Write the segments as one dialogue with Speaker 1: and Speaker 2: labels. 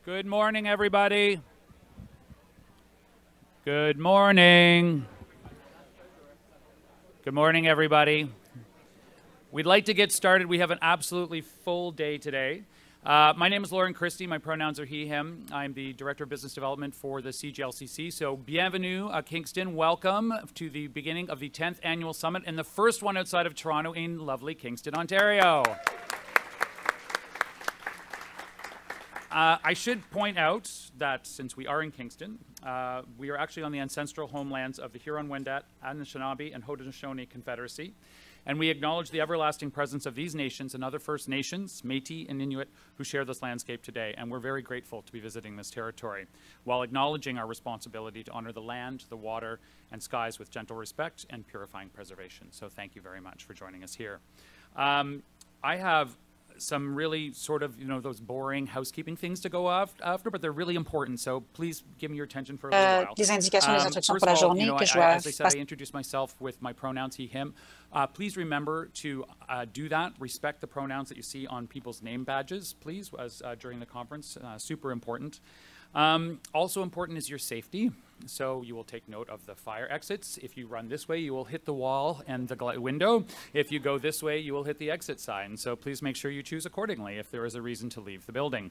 Speaker 1: Good morning, everybody. Good morning. Good morning, everybody. We'd like to get started. We have an absolutely full day today. My name is Lauren Christie. My pronouns are he, him. I'm the Director of Business Development for the CGLCC. So bienvenue, Kingston. Welcome to the beginning of the 10th Annual Summit and the first one outside of Toronto in lovely Kingston, Ontario. I should point out that since we are in Kingston, we are actually on the ancestral homelands of the Huron-Wendat, Anishinaabe, and Haudenosaunee Confederacy, and we acknowledge the everlasting presence of these nations and other First Nations, Métis, and Inuit who share this landscape today, and we're very grateful to be visiting this territory, while acknowledging our responsibility to honor the land, the water, and skies with gentle respect and purifying preservation. So thank you very much for joining us here. I have some really sort of, those boring housekeeping things to go after, but they're really important. So please give me your attention for a little while.
Speaker 2: Les indications, les instructions
Speaker 1: First
Speaker 2: pour la
Speaker 1: of all,
Speaker 2: journée que je dois
Speaker 1: as I said, I introduced myself with my pronouns he, him. Please remember to do that. Respect the pronouns that you see on people's name badges, please, as during the conference. Super important. Also important is your safety. So you will take note of the fire exits. If you run this way, you will hit the wall and the window. If you go this way, you will hit the exit sign. So please make sure you choose accordingly if there is a reason to leave the building.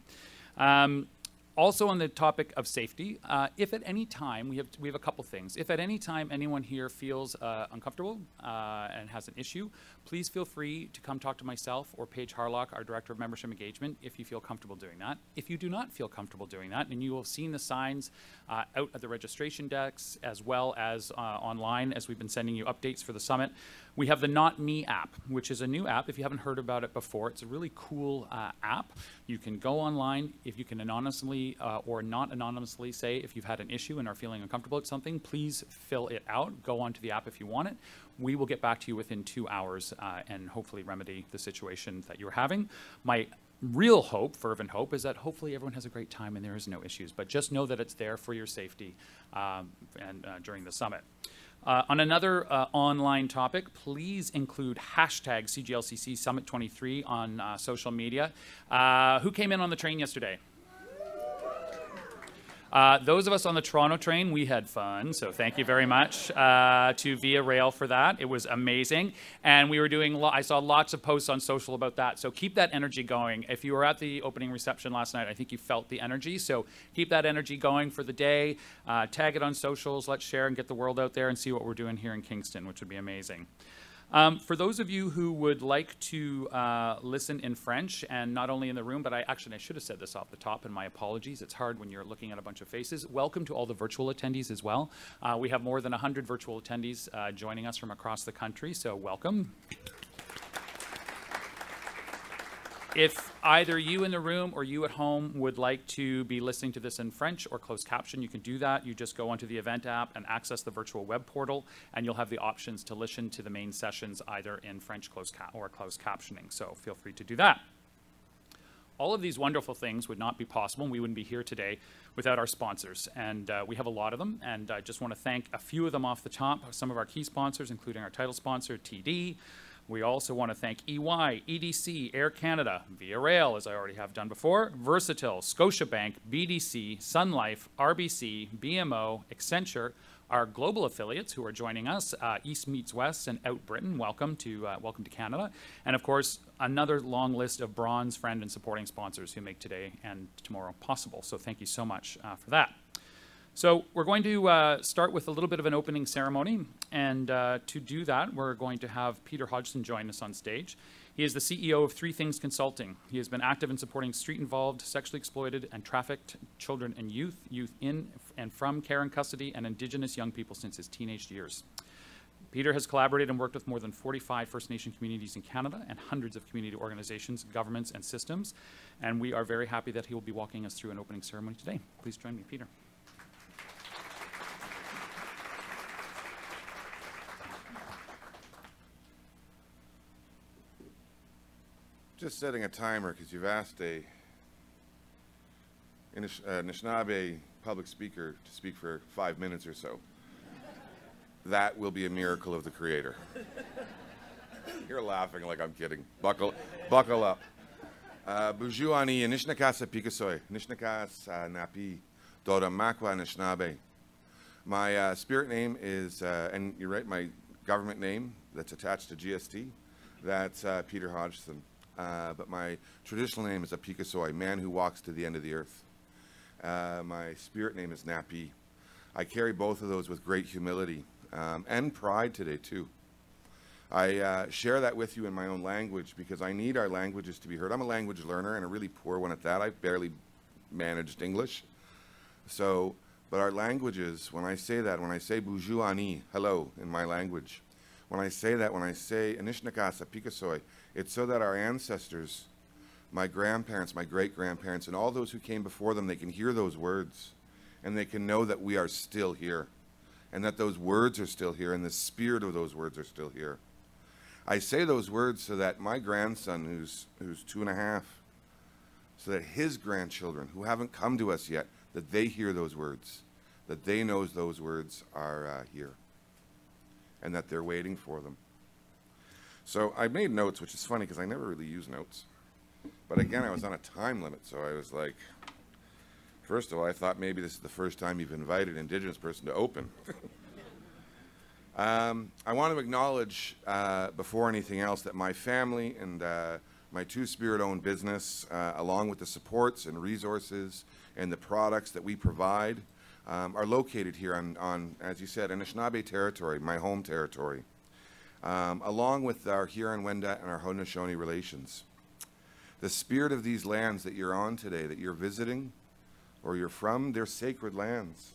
Speaker 1: Also on the topic of safety, if at any time, we have a couple things. If at any time anyone here feels uncomfortable and has an issue, please feel free to come talk to myself or Paige Harlock, our Director of Membership Engagement, if you feel comfortable doing that. If you do not feel comfortable doing that, and you will have seen the signs out at the registration desks as well as online as we've been sending you updates for the summit, we have the Not Me app, which is a new app. If you haven't heard about it before, it's a really cool app. You can go online. If you can anonymously or not anonymously say if you've had an issue and are feeling uncomfortable with something, please fill it out. Go onto the app if you want it. We will get back to you within 2 hours and hopefully remedy the situation that you're having. My real hope, fervent hope, is that hopefully everyone has a great time and there is no issues. But just know that it's there for your safety during the summit. On another online topic, please include hashtag CGLCC Summit 23 on social media. Who came in on the train yesterday? Those of us on the Toronto train, we had fun, so thank you very much to Via Rail for that. It was amazing, and we were doing, I saw lots of posts on social about that, so keep that energy going. If you were at the opening reception last night, I think you felt the energy, so keep that energy going for the day. Tag it on socials, let's share and get the world out there and see what we're doing here in Kingston, which would be amazing. For those of you who would like to listen in French, and not only in the room, but I should have said this off the top, and my apologies. It's hard when you're looking at a bunch of faces. Welcome to all the virtual attendees as well. We have more than 100 virtual attendees joining us from across the country, so welcome. If either you in the room or you at home would like to be listening to this in French or closed caption, you can do that. You just go onto the event app and access the virtual web portal, and you'll have the options to listen to the main sessions either in French or closed captioning, so feel free to do that. All of these wonderful things would not be possible, and we wouldn't be here today without our sponsors, and we have a lot of them, and I just want to thank a few of them off the top, some of our key sponsors, including our title sponsor, TD. We also want to thank EY, EDC, Air Canada, Via Rail, as I already have done before, Versatile, Scotiabank, BDC, Sun Life, RBC, BMO, Accenture, our global affiliates who are joining us, East Meets West and Out Britain. Welcome to Canada. And of course, another long list of bronze, friend, and supporting sponsors who make today and tomorrow possible. So thank you so much for that. So we're going to start with a little bit of an opening ceremony, and to do that, we're going to have Peter Hodgson join us on stage. He is the CEO of Three Things Consulting. He has been active in supporting street-involved, sexually exploited, and trafficked children and youth in and from care and custody, and Indigenous young people since his teenage years. Peter has collaborated and worked with more than 45 First Nation communities in Canada and hundreds of community organizations, governments, and systems, and we are very happy that he will be walking us through an opening ceremony today. Please join me, Peter.
Speaker 3: Just setting a timer because you've asked a Anishinaabe public speaker to speak for 5 minutes or so. That will be a miracle of the Creator. You're laughing like I'm kidding. Buckle up. Buju ani Anishinaabe Pikasoy, Anishinaabe Napi, Doda Makwa Anishinaabe. My spirit name is, and you're right, my government name that's attached to GST, that's Peter Hodgson. But my traditional name is Apikasoy, man who walks to the end of the earth. My spirit name is Napi. I carry both of those with great humility and pride today, too. I share that with you in my own language because I need our languages to be heard. I'm a language learner and a really poor one at that. I barely managed English. So, but our languages, when I say that, when I say Buju ani, hello, in my language, when I say that, when I say Anishinaabe Pikasoy, it's so that our ancestors, my grandparents, my great-grandparents, and all those who came before them, they can hear those words and they can know that we are still here and that those words are still here and the spirit of those words are still here. I say those words so that my grandson, who's 2.5, so that his grandchildren, who haven't come to us yet, that they hear those words, that they know those words are here, and that they're waiting for them. So I made notes, which is funny because I never really use notes. But again, I was on a time limit, so I was like, first of all, I thought maybe this is the first time you've invited an Indigenous person to open. I want to acknowledge, before anything else, that my family and my two spirit-owned business, along with the supports and resources and the products that we provide, are located here on, as you said, Anishinaabe territory, my home territory, along with our Huron-Wendat and our Haudenosaunee relations. The spirit of these lands that you're on today, that you're visiting or you're from, they're sacred lands.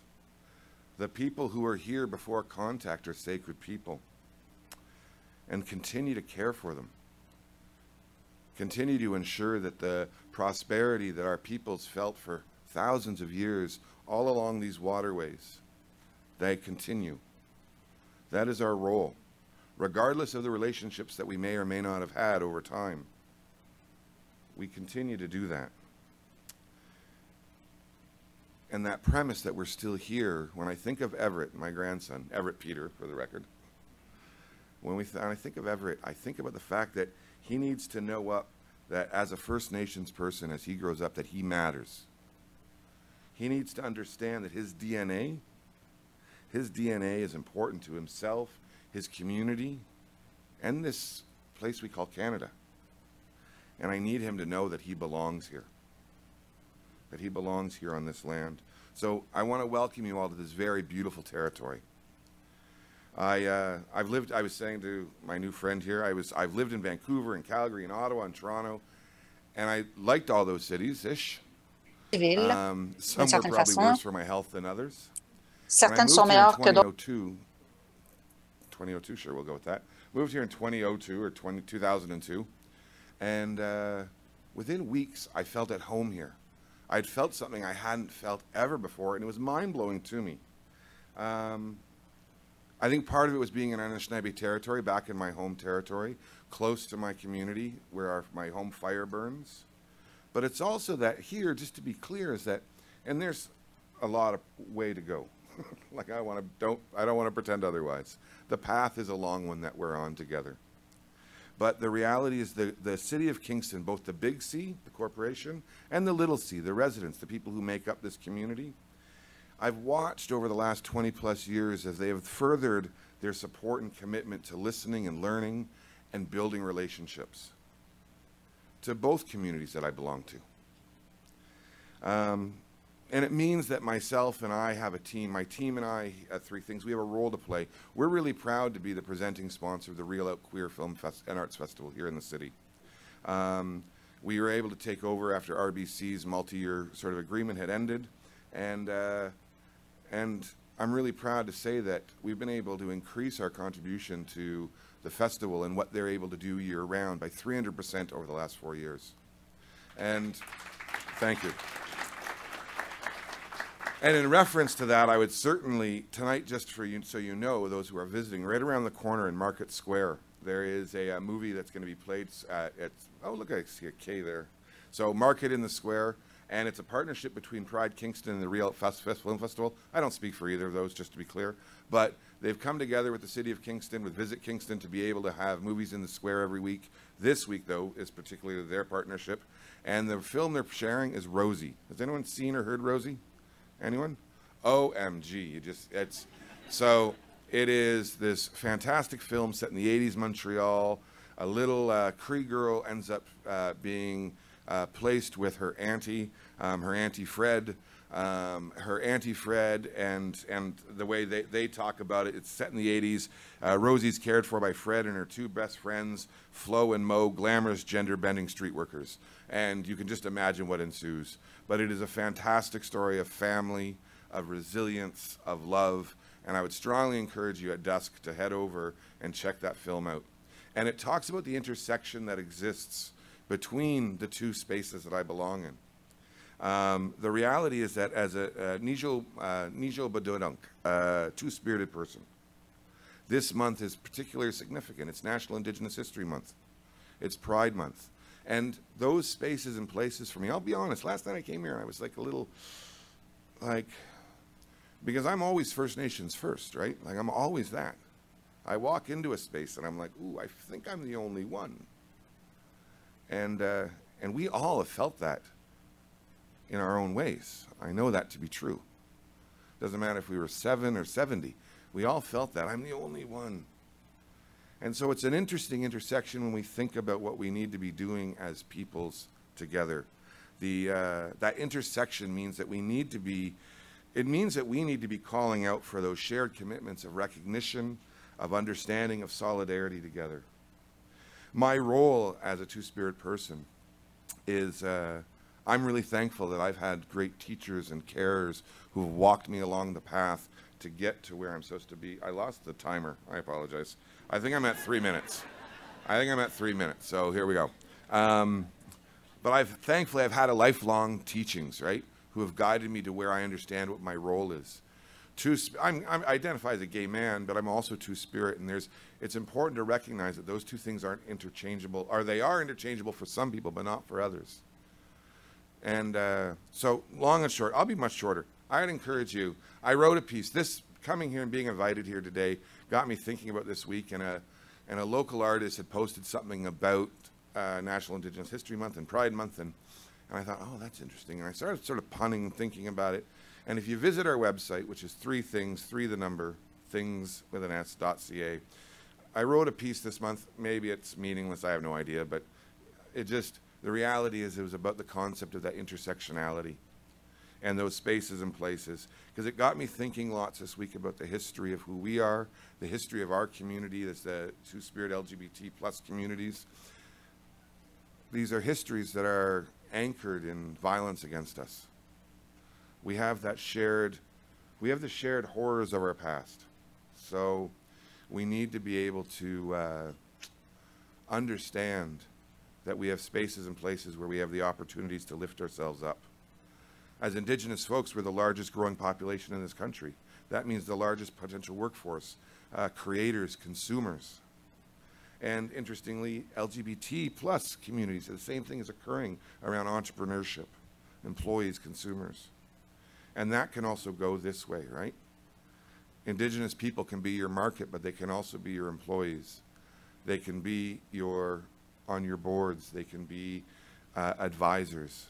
Speaker 3: The people who are here before contact are sacred people. And continue to care for them. Continue to ensure that the prosperity that our peoples felt for thousands of years all along these waterways, they continue. That is our role, regardless of the relationships that we may or may not have had over time. We continue to do that. And that premise that we're still here, when I think of Everett, my grandson, Everett Peter, for the record, when I think of Everett, I think about the fact that he needs to know that as a First Nations person, as he grows up, that he matters. He needs to understand that his DNA is important to himself, his community, and this place we call Canada. And I need him to know that he belongs here. That he belongs here on this land. So I want to welcome you all to this very beautiful territory. I was saying to my new friend here, I've lived in Vancouver and Calgary and Ottawa and Toronto, and I liked all those cities-ish. Some were probably worse for my health than others.
Speaker 2: Certaines sont meilleures que d'autres.
Speaker 3: 2002, sure, we'll go with that. Moved here in 2002 or 2002, and within weeks I felt at home here. I'd felt something I hadn't felt ever before, and it was mind-blowing to me. I think part of it was being in Anishinaabe territory, back in my home territory, close to my community, where my home fire burns. But it's also that here, just to be clear, is that, and there's a lot of way to go. Like I don't want to pretend otherwise. The path is a long one that we're on together. But the reality is the city of Kingston, both the big C, the corporation, and the little c, the residents, the people who make up this community, I've watched over the last 20 plus years as they have furthered their support and commitment to listening and learning and building relationships to both communities that I belong to. And it means that myself and I have a team. My team and I, three things, we have a role to play. We're really proud to be the presenting sponsor of the Reel Out Queer Film and Arts Festival here in the city. We were able to take over after RBC's multi-year sort of agreement had ended. And I'm really proud to say that we've been able to increase our contribution to the festival and what they're able to do year-round by 300% over the last 4 years. And thank you. And in reference to that, I would certainly, tonight, just for you, so you know, those who are visiting, right around the corner in Market Square, there is a movie that's going to be played at, oh, look, I see a K there. So Market in the Square, And it's a partnership between Pride Kingston and the Real Film Festival. I don't speak for either of those, just to be clear. But they've come together with the City of Kingston, with Visit Kingston, to be able to have movies in the square every week. This week, though, is particularly their partnership. And the film they're sharing is Rosie. Has anyone seen or heard Rosie? Anyone? OMG. So it is this fantastic film set in the 80s Montreal. A little Cree girl ends up being placed with her auntie Fred. Her auntie Fred, and the way they talk about it, it's set in the 80s. Rosie's cared for by Fred and her two best friends, Flo and Mo, glamorous gender-bending street workers. And you can just imagine what ensues. But it is a fantastic story of family, of resilience, of love, and I would strongly encourage you at dusk to head over and check that film out. And it talks about the intersection that exists between the two spaces that I belong in. The reality is that as a Nijo Badodunk, two-spirited person, this month is particularly significant. It's National Indigenous History Month. It's Pride Month. And those spaces and places for me, I'll be honest, last night I came here, I was like a little, like, because I'm always First Nations first, right? Like, I'm always that. I walk into a space and I'm like, ooh, I think I'm the only one. And we all have felt that in our own ways. I know that to be true. Doesn't matter if we were 7 or 70. We all felt that. I'm the only one. And so it's an interesting intersection when we think about what we need to be doing as peoples together. That intersection means that we need to be calling out for those shared commitments of recognition, of understanding, of solidarity together. My role as a two-spirit person is I'm really thankful that I've had great teachers and carers who've walked me along the path to get to where I'm supposed to be. I lost the timer. I apologize. I think I'm at 3 minutes. So here we go. But thankfully I've had a lifelong teachings, right, who have guided me to where I understand what my role is. I identify as a gay man, but I'm also two-spirit, and it's important to recognize that those two things aren't interchangeable, or they are interchangeable for some people, but not for others. And so, long and short, I'll be much shorter. I'd encourage you. I wrote a piece. This coming here and being invited here today got me thinking about this week, and a local artist had posted something about National Indigenous History Month and Pride Month, and I thought, oh, that's interesting. And I started sort of punning and thinking about it. And if you visit our website, which is things.ca, I wrote a piece this month. Maybe it's meaningless, I have no idea, but the reality is it was about the concept of that intersectionality and those spaces and places, because it got me thinking lots this week about the history of who we are, the history of our community, that's the two-spirit LGBT plus communities. These are histories that are anchored in violence against us. We have the shared horrors of our past. So we need to be able to understand that we have spaces and places where we have the opportunities to lift ourselves up. As Indigenous folks, we're the largest growing population in this country. That means the largest potential workforce, creators, consumers. And interestingly, LGBT plus communities, the same thing is occurring around entrepreneurship, employees, consumers. And that can also go this way, right? Indigenous people can be your market, but they can also be your employees. They can be on your boards. They can be advisors.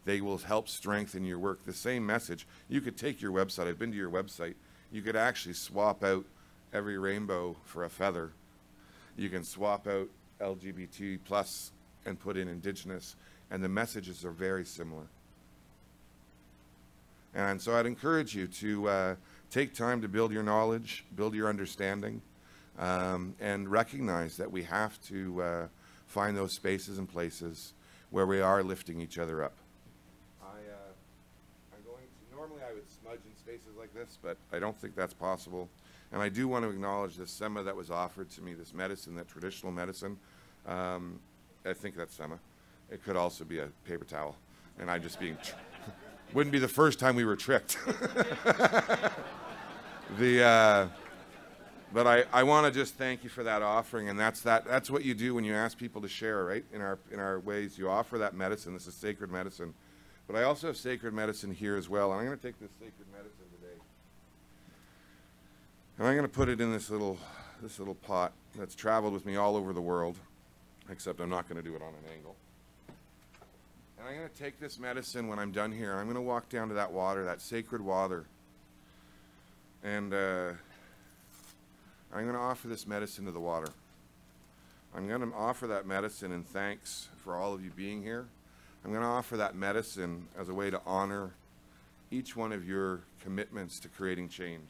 Speaker 3: They will help strengthen your work. The same message. You could take your website. I've been to your website. You could actually swap out every rainbow for a feather. You can swap out LGBT plus and put in Indigenous, and the messages are very similar. And so I'd encourage you to take time to build your knowledge, build your understanding, and recognize that we have to find those spaces and places where we are lifting each other up. Normally I would smudge in spaces like this, but I don't think that's possible. And I do want to acknowledge the sema that was offered to me, this medicine, that traditional medicine. I think that's sema. It could also be a paper towel, and I'm just being... Wouldn't be the first time we were tricked. But I want to just thank you for that offering, and that's what you do when you ask people to share, right? In our ways, you offer that medicine. This is sacred medicine, But I also have sacred medicine here as well. And I'm going to take this sacred medicine today. And I'm going to put it in this little pot that's traveled with me all over the world, except I'm not going to do it on an angle. And I'm going to take this medicine when I'm done here. I'm going to walk down to that water, that sacred water. And I'm going to offer this medicine to the water. I'm going to offer that medicine in thanks for all of you being here. I'm going to offer that medicine as a way to honor each one of your commitments to creating change.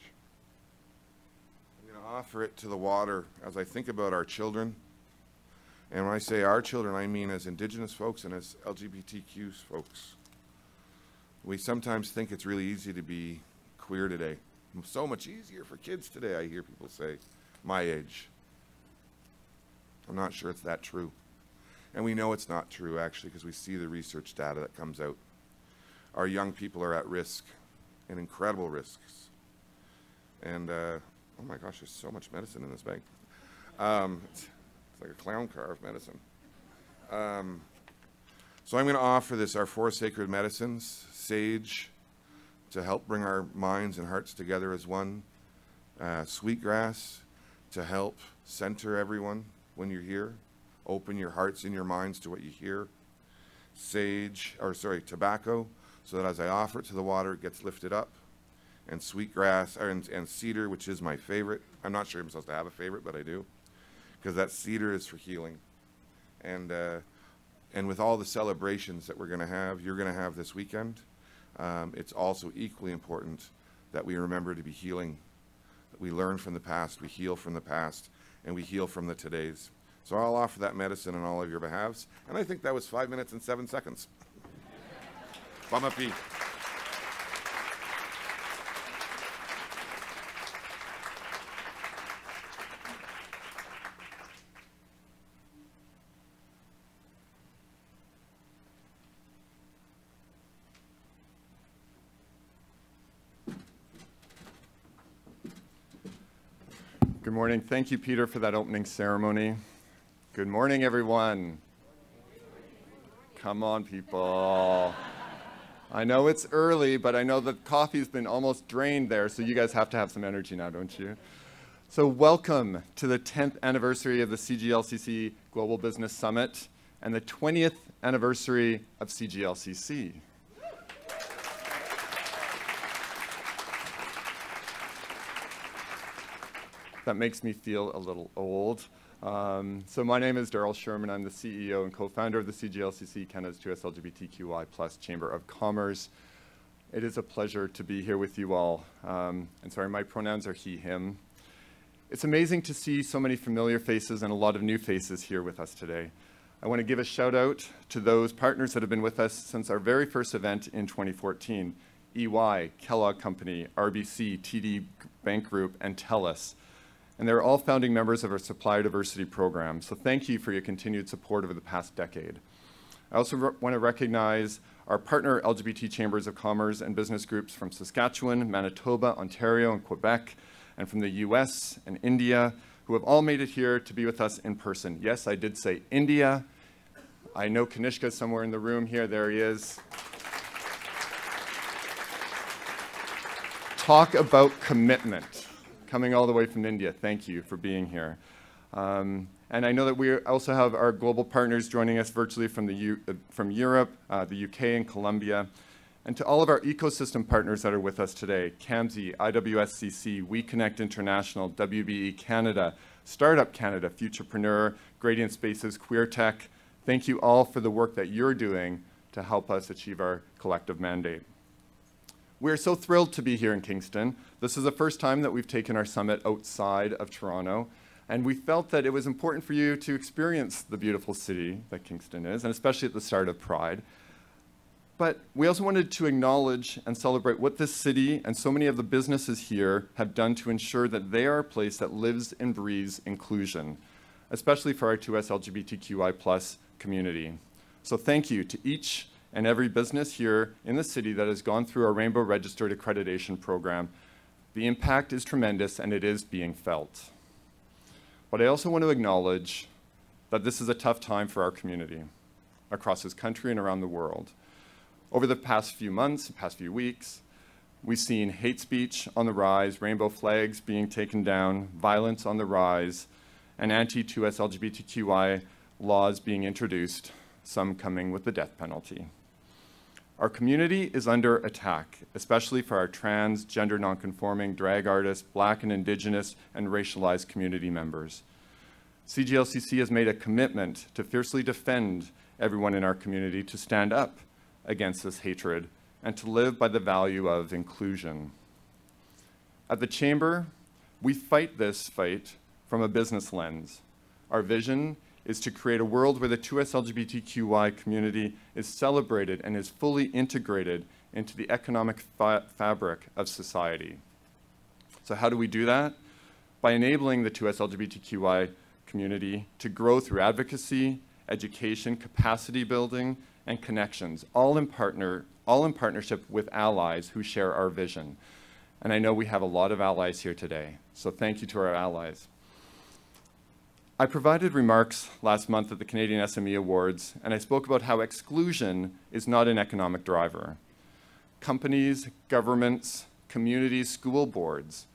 Speaker 3: I'm going to offer it to the water as I think about our children. And when I say our children, I mean as Indigenous folks and as LGBTQ folks. We sometimes think it's really easy to be queer today. So much easier for kids today, I hear people say, my age. I'm not sure it's that true. And we know it's not true, actually, because we see the research data that comes out. Our young people are at risk, and incredible risks. And, oh my gosh, there's so much medicine in this bag. It's like a clown car of medicine. So I'm going to offer this, our 4 sacred medicines, sage, to help bring our minds and hearts together as one, sweetgrass, to help center everyone when you're here, open your hearts and your minds to what you hear, tobacco, so that as I offer it to the water, it gets lifted up, and sweetgrass, and cedar, which is my favorite. I'm not sure I'm supposed to have a favorite, but I do, because that cedar is for healing. And with all the celebrations that you're going to have this weekend, it's also equally important that we remember to be healing, that we learn from the past, we heal from the past, and we heal from the todays. So I'll offer that medicine on all of your behalves, and I think that was 5 minutes and 7 seconds. Bamapi.
Speaker 4: Good morning. Thank you, Peter, for that opening ceremony. Good morning, everyone. Come on, people. I know it's early, but I know the coffee's been almost drained there, so you guys have to have some energy now, don't you? So welcome to the 10th anniversary of the CGLCC Global Business Summit and the 20th anniversary of CGLCC. That makes me feel a little old. So my name is Daryl Sherman. I'm the CEO and co-founder of the CGLCC, Canada's 2S LGBTQI+ Chamber of Commerce. It is a pleasure to be here with you all. And sorry, my pronouns are he, him. It's amazing to see so many familiar faces and a lot of new faces here with us today. I want to give a shout out to those partners that have been with us since our very first event in 2014. EY, Kellogg Company, RBC, TD Bank Group, and TELUS. And they're all founding members of our supplier diversity program. So thank you for your continued support over the past decade. I also want to recognize our partner LGBT Chambers of Commerce and business groups from Saskatchewan, Manitoba, Ontario, and Quebec, and from the US and India, who have all made it here to be with us in person. Yes, I did say India. I know Kanishka's somewhere in the room here. There he is. Talk about commitment. Coming all the way from India. Thank you for being here. And I know that we also have our global partners joining us virtually from Europe, the UK, and Colombia. And to all of our ecosystem partners that are with us today, CAMSI, IWSCC, WeConnect International, WBE Canada, Startup Canada, Futurepreneur, Gradient Spaces, Queer Tech. Thank you all for the work that you're doing to help us achieve our collective mandate. We're so thrilled to be here in Kingston. This is the first time that we've taken our summit outside of Toronto, and we felt that it was important for you to experience the beautiful city that Kingston is, and especially at the start of Pride. But we also wanted to acknowledge and celebrate what this city and so many of the businesses here have done to ensure that they are a place that lives and breathes inclusion, especially for our 2S LGBTQI+ community. So thank you to each and every business here in the city that has gone through our Rainbow Registered Accreditation program. The impact is tremendous, and it is being felt. But I also want to acknowledge that this is a tough time for our community across this country and around the world. Over the past few months, past few weeks, we've seen hate speech on the rise, rainbow flags being taken down, violence on the rise, and anti-2S LGBTQI laws being introduced, some coming with the death penalty. Our community is under attack, especially for our trans, gender nonconforming, drag artists, Black and Indigenous, and racialized community members. CGLCC has made a commitment to fiercely defend everyone in our community, to stand up against this hatred, and to live by the value of inclusion. At the Chamber, we fight this fight from a business lens. Our vision is to create a world where the 2S LGBTQI community is celebrated and is fully integrated into the economic fabric of society. So how do we do that? By enabling the 2S LGBTQI community to grow through advocacy, education, capacity building, and connections, all in partnership with allies who share our vision. And I know we have a lot of allies here today, so thank you to our allies. I provided remarks last month at the Canadian SME Awards, and I spoke about how exclusion is not an economic driver. Companies, governments, communities, school boards,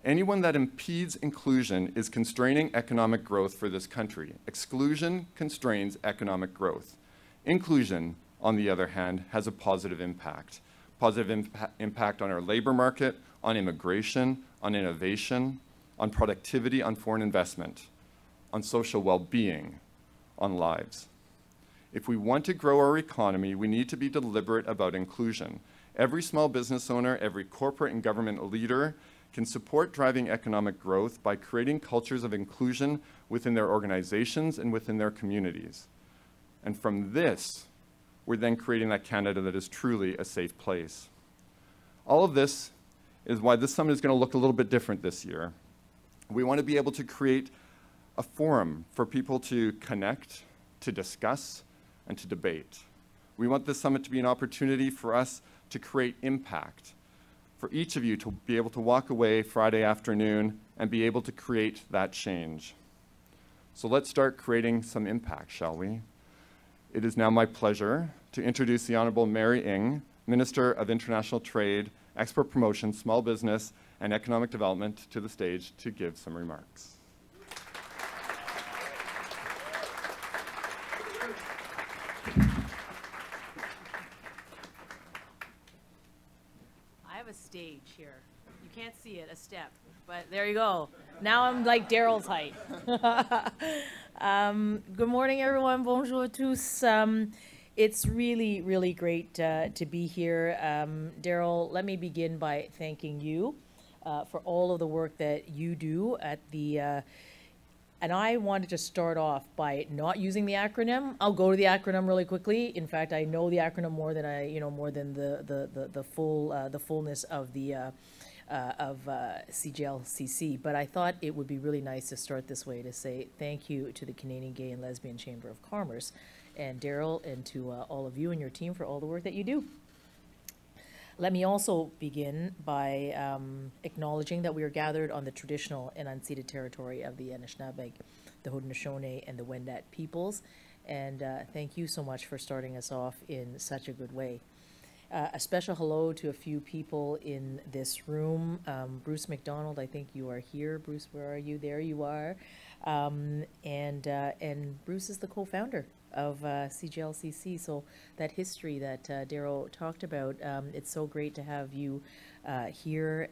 Speaker 4: anyone that impedes inclusion is constraining economic growth for this country. Exclusion constrains economic growth. Inclusion, on the other hand, has a positive impact. Positive impact on our labor market, on immigration, on innovation, on productivity, on foreign investment, on social well-being, on lives. If we want to grow our economy, we need to be deliberate about inclusion. Every small business owner, every corporate and government leader can support driving economic growth by creating cultures of inclusion within their organizations and within their communities. And from this, we're then creating that Canada that is truly a safe place. All of this is why this summit is going to look a little bit different this year. We want to be able to create a forum for people to connect, to discuss, and to debate. We want this summit to be an opportunity for us to create impact, for each of you to be able to walk away Friday afternoon and be able to create that change. So let's start creating some impact, shall we? It is now my pleasure to introduce the Honorable Mary Ng, Minister of International Trade, Export Promotion, Small Business, and Economic Development, to the stage to give some remarks.
Speaker 5: Stage here. You can't see it, a step, but there you go. Now I'm like Daryl's height. Good morning, everyone. Bonjour à tous. It's really, really great to be here. Daryl, let me begin by thanking you for all of the work that you do at the and I wanted to start off by not using the acronym. I'll go to the acronym really quickly. In fact, I know the acronym more than the fullness of the CGLCC. But I thought it would be really nice to start this way, to say thank you to the Canadian Gay and Lesbian Chamber of Commerce, and Daryl, and to all of you and your team for all the work that you do. Let me also begin by acknowledging that we are gathered on the traditional and unceded territory of the Anishinaabe, the Haudenosaunee, and the Wendat peoples. And thank you so much for starting us off in such a good way. A special hello to a few people in this room. Bruce McDonald, I think you are here. Bruce, where are you? There you are. And Bruce is the co-founder of CGLCC, so that history that Daryl talked about, it's so great to have you here,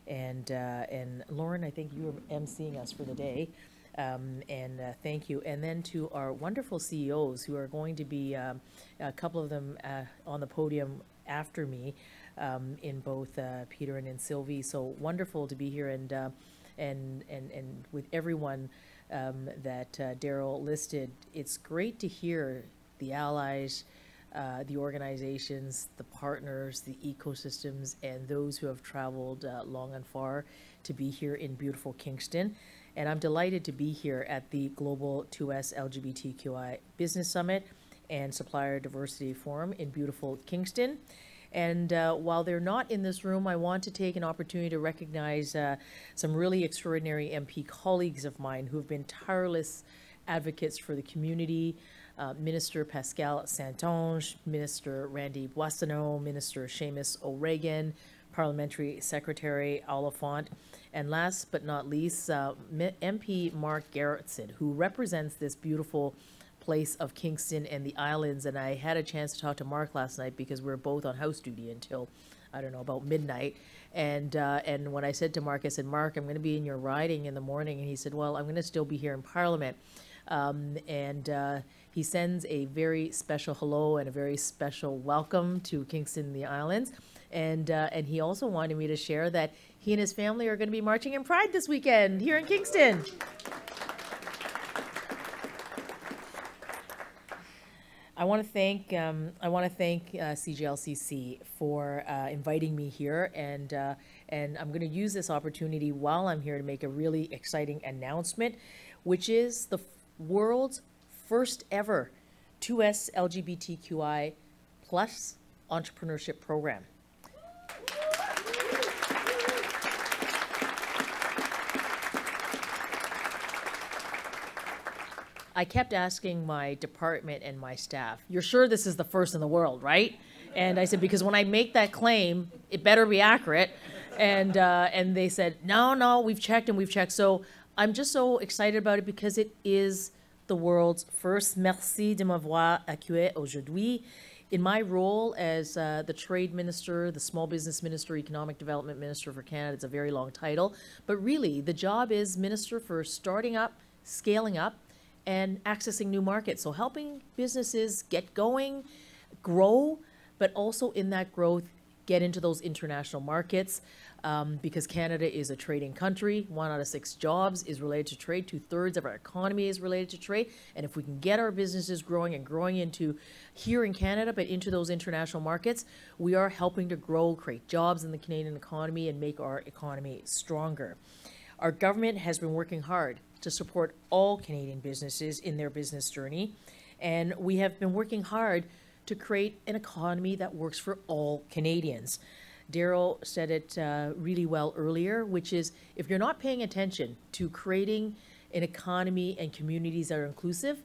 Speaker 5: and Lauren, I think you are emceeing us for the day, and thank you. And then to our wonderful CEOs, who are going to be, a couple of them on the podium after me, in both Peter and in Sylvie, so wonderful to be here, and with everyone that Daryl listed. It's great to hear the allies, the organizations, the partners, the ecosystems, and those who have traveled long and far to be here in beautiful Kingston. And I'm delighted to be here at the Global 2S LGBTQI Business Summit and Supplier Diversity Forum in beautiful Kingston. And while they're not in this room, I want to take an opportunity to recognize some really extraordinary MP colleagues of mine who have been tireless advocates for the community, Minister Pascal Saint-Onge, Minister Randy Boissonneau, Minister Seamus O'Regan, Parliamentary Secretary Oliphant, and last but not least, MP Mark Gerritsen, who represents this beautiful place of Kingston and the Islands. And I had a chance to talk to Mark last night because we were both on house duty until, I don't know, about midnight. And when I said to Mark, I said, Mark, I'm going to be in your riding in the morning. And he said, well, I'm going to still be here in Parliament. He sends a very special hello and a very special welcome to Kingston and the Islands. And he also wanted me to share that he and his family are going to be marching in Pride this weekend here in Kingston. I want to thank CGLCC for inviting me here, and I'm going to use this opportunity while I'm here to make a really exciting announcement, which is the world's first ever 2S LGBTQI plus entrepreneurship program. I kept asking my department and my staff, you're sure this is the first in the world, right? And I said, because when I make that claim, it better be accurate. And they said, no, we've checked and we've checked. So I'm just so excited about it because it is the world's first. Merci de m'avoir accueilli aujourd'hui. In my role as the Trade Minister, the Small Business Minister, Economic Development Minister for Canada, it's a very long title. But really, the job is Minister for starting up, scaling up, and accessing new markets. So helping businesses get going, grow, but also in that growth, get into those international markets, because Canada is a trading country. 1 out of 6 jobs is related to trade. 2/3 of our economy is related to trade. And if we can get our businesses growing and growing into here in Canada, but into those international markets, we are helping to grow, create jobs in the Canadian economy and make our economy stronger. Our government has been working hard to support all Canadian businesses in their business journey. And we have been working hard to create an economy that works for all Canadians. Daryl said it really well earlier, which is if you're not paying attention to creating an economy and communities that are inclusive,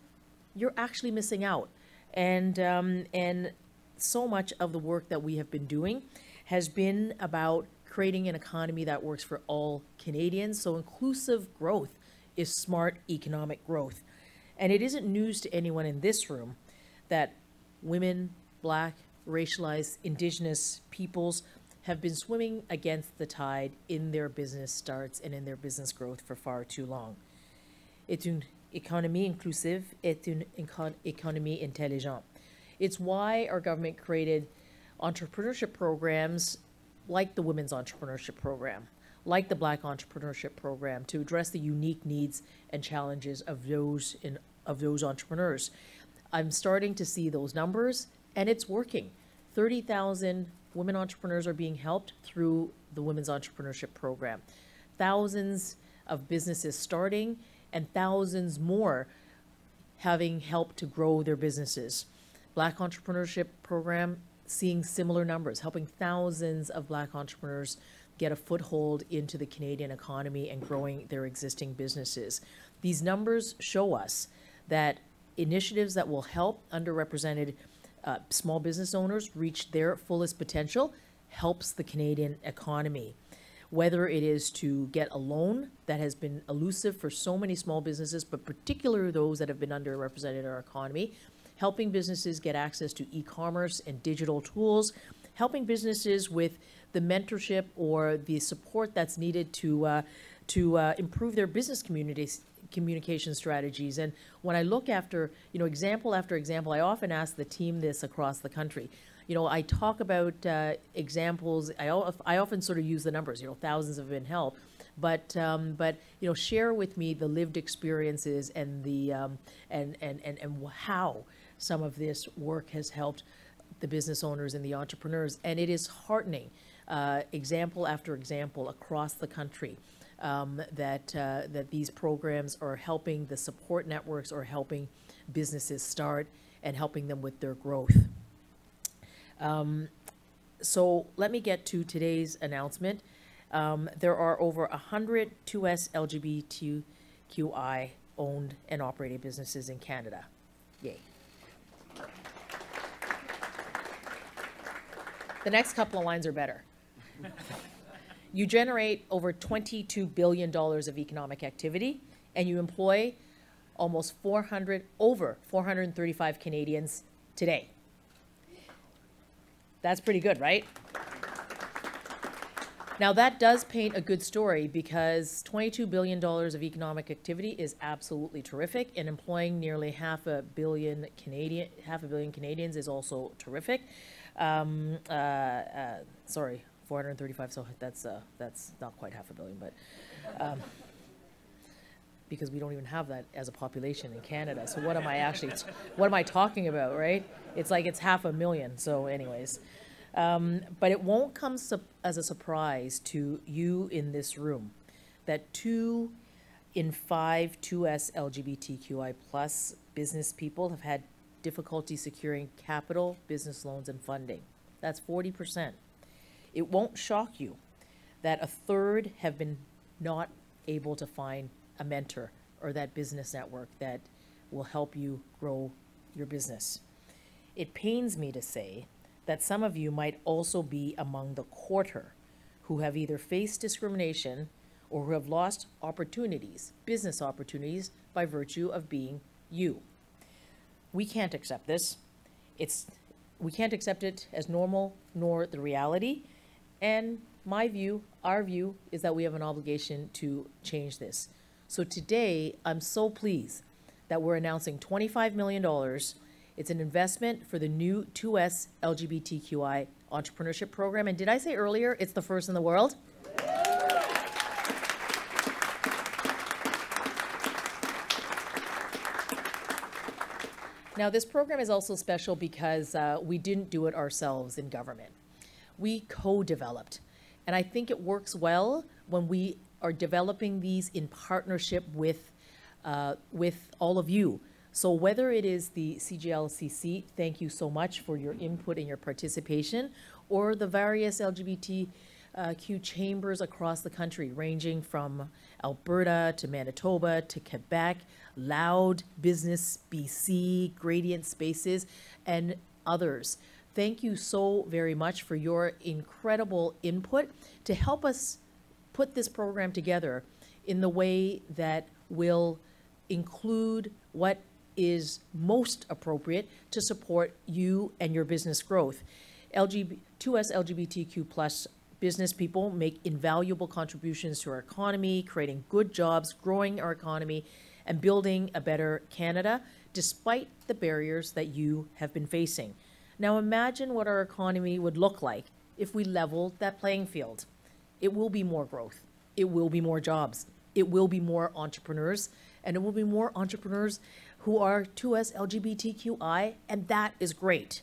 Speaker 5: you're actually missing out. And so much of the work that we have been doing has been about creating an economy that works for all Canadians. So inclusive growth is smart economic growth. And it isn't news to anyone in this room that women, Black, racialized, Indigenous peoples have been swimming against the tide in their business starts and in their business growth for far too long. C'est une économie inclusive, c'est une économie intelligente. It's why our government created entrepreneurship programs like the Women's Entrepreneurship Program, like the Black Entrepreneurship Program, to address the unique needs and challenges of those entrepreneurs. I'm starting to see those numbers, and it's working. 30,000 women entrepreneurs are being helped through the Women's Entrepreneurship Program. Thousands of businesses starting, and thousands more having helped to grow their businesses. Black Entrepreneurship Program, seeing similar numbers, helping thousands of Black entrepreneurs get a foothold into the Canadian economy and growing their existing businesses. These numbers show us that initiatives that will help underrepresented small business owners reach their fullest potential helps the Canadian economy. Whether it is to get a loan that has been elusive for so many small businesses, but particularly those that have been underrepresented in our economy, helping businesses get access to e-commerce and digital tools, helping businesses with the mentorship or the support that's needed to improve their business communication strategies. And when I look after, example after example, I often ask the team this across the country. I talk about examples. I often sort of use the numbers. Thousands have been helped, but share with me the lived experiences and the and how some of this work has helped the business owners and the entrepreneurs. And it is heartening, example after example across the country, that these programs are helping, the support networks are helping businesses start and helping them with their growth. So let me get to today's announcement. There are over 100 2S LGBTQI owned and operated businesses in Canada. Yay. The next couple of lines are better. You generate over $22 billion of economic activity, and you employ almost over 435 Canadians today. That's pretty good, right? Now that does paint a good story because $22 billion of economic activity is absolutely terrific, and employing nearly half a billion Canadians is also terrific. Sorry, 435, so that's not quite half a billion, but because we don't even have that as a population in Canada. So what am I talking about, right? It's like it's 500,000, so anyways. But it won't come as a surprise to you in this room that 2 in 5 2S LGBTQI plus business people have had difficulty securing capital, business loans, and funding. That's 40%. It won't shock you that a third have been not able to find a mentor or that business network that will help you grow your business. It pains me to say that some of you might also be among the quarter who have either faced discrimination or who have lost opportunities, business opportunities, by virtue of being you. We can't accept this. We can't accept it as normal nor the reality. And my view, our view, is that we have an obligation to change this. So today, I'm so pleased that we're announcing $25 million. It's an investment for the new 2S LGBTQI entrepreneurship program. And did I say earlier, it's the first in the world? Now, this program is also special because we didn't do it ourselves in government. We co-developed. And I think it works well when we are developing these in partnership with all of you. So whether it is the CGLCC, thank you so much for your input and your participation, or the various LGBTQ chambers across the country, ranging from Alberta to Manitoba to Quebec, Loud Business BC, Gradient Spaces, and others. Thank you so very much for your incredible input to help us put this program together in the way that will include what is most appropriate to support you and your business growth. 2S LGBTQ plus business people make invaluable contributions to our economy, creating good jobs, growing our economy, and building a better Canada, despite the barriers that you have been facing. Now imagine what our economy would look like if we leveled that playing field. It will be more growth. It will be more jobs. It will be more entrepreneurs, and it will be more entrepreneurs who are 2S LGBTQI, and that is great.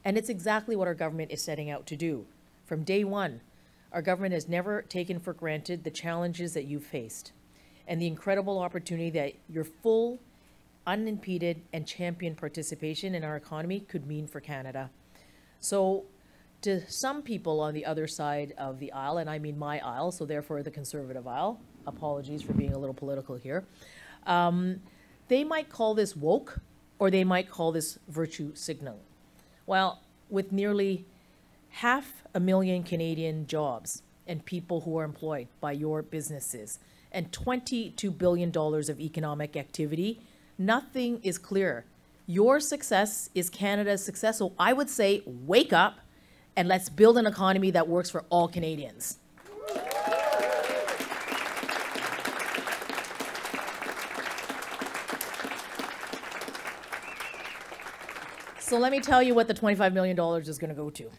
Speaker 5: And it's exactly what our government is setting out to do. From day one, our government has never taken for granted the challenges that you've faced and the incredible opportunity that your full, unimpeded, and championed participation in our economy could mean for Canada. So to some people on the other side of the aisle, and I mean my aisle, so therefore the Conservative aisle, apologies for being a little political here, they might call this woke, or they might call this virtue signaling. Well, with nearly 500,000 Canadian jobs and people who are employed by your businesses and $22 billion of economic activity, nothing is clearer. Your success is Canada's success. So I would say, wake up and let's build an economy that works for all Canadians. So let me tell you what the $25 million is going to go to.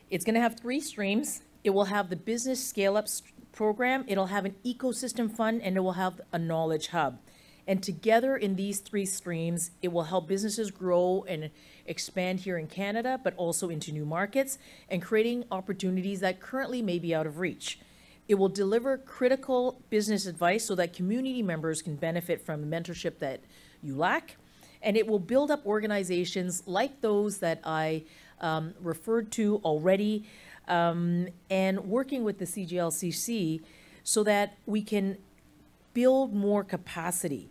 Speaker 5: It's going to have 3 streams. It will have the business scale-up program, it'll have an ecosystem fund, and it will have a knowledge hub. And together in these 3 streams, it will help businesses grow and expand here in Canada, but also into new markets and creating opportunities that currently may be out of reach. It will deliver critical business advice so that community members can benefit from the mentorship that you lack. And it will build up organizations like those that I referred to already, and working with the CGLCC so that we can build more capacity,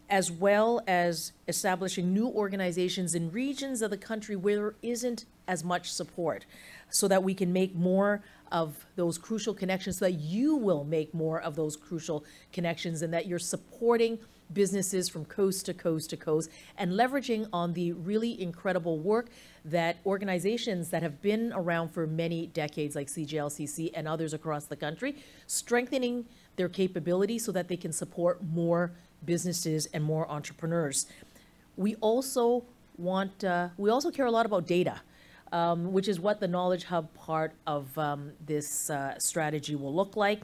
Speaker 5: as well as establishing new organizations in regions of the country where there isn't as much support so that we can make more of those crucial connections, so that you will make more of those crucial connections, and that you're supporting businesses from coast to coast to coast, and leveraging on the really incredible work that organizations that have been around for many decades, like CGLCC and others across the country, strengthening their capability so that they can support more businesses and more entrepreneurs. We also care a lot about data, which is what the Knowledge Hub part of this strategy will look like.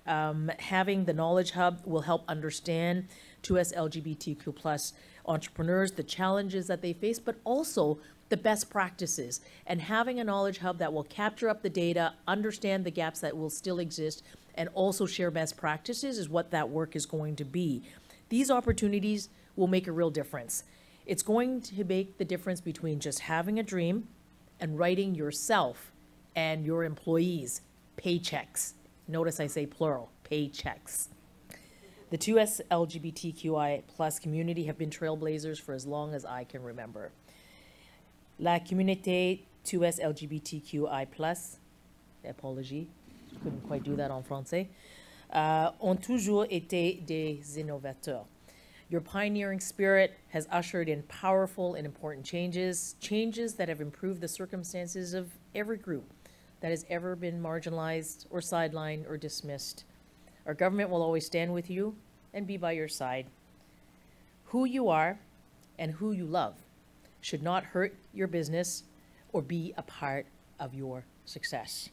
Speaker 5: Having the Knowledge Hub will help understand 2S LGBTQ plus entrepreneurs, the challenges that they face, but also the best practices. And having a Knowledge Hub that will capture up the data, understand the gaps that will still exist, and also share best practices is what that work is going to be. These opportunities will make a real difference. It's going to make the difference between just having a dream and writing yourself and your employees paychecks. Notice I say plural, paychecks. The 2S LGBTQI plus community have been trailblazers for as long as I can remember. La communauté 2S LGBTQI plus, apologie, je couldn't quite do that en français, ont toujours été des innovateurs. Your pioneering spirit has ushered in powerful and important changes that have improved the circumstances of every group that has ever been marginalized or sidelined or dismissed. Our government will always stand with you and be by your side. Who you are and who you love should not hurt your business or be a part of your success.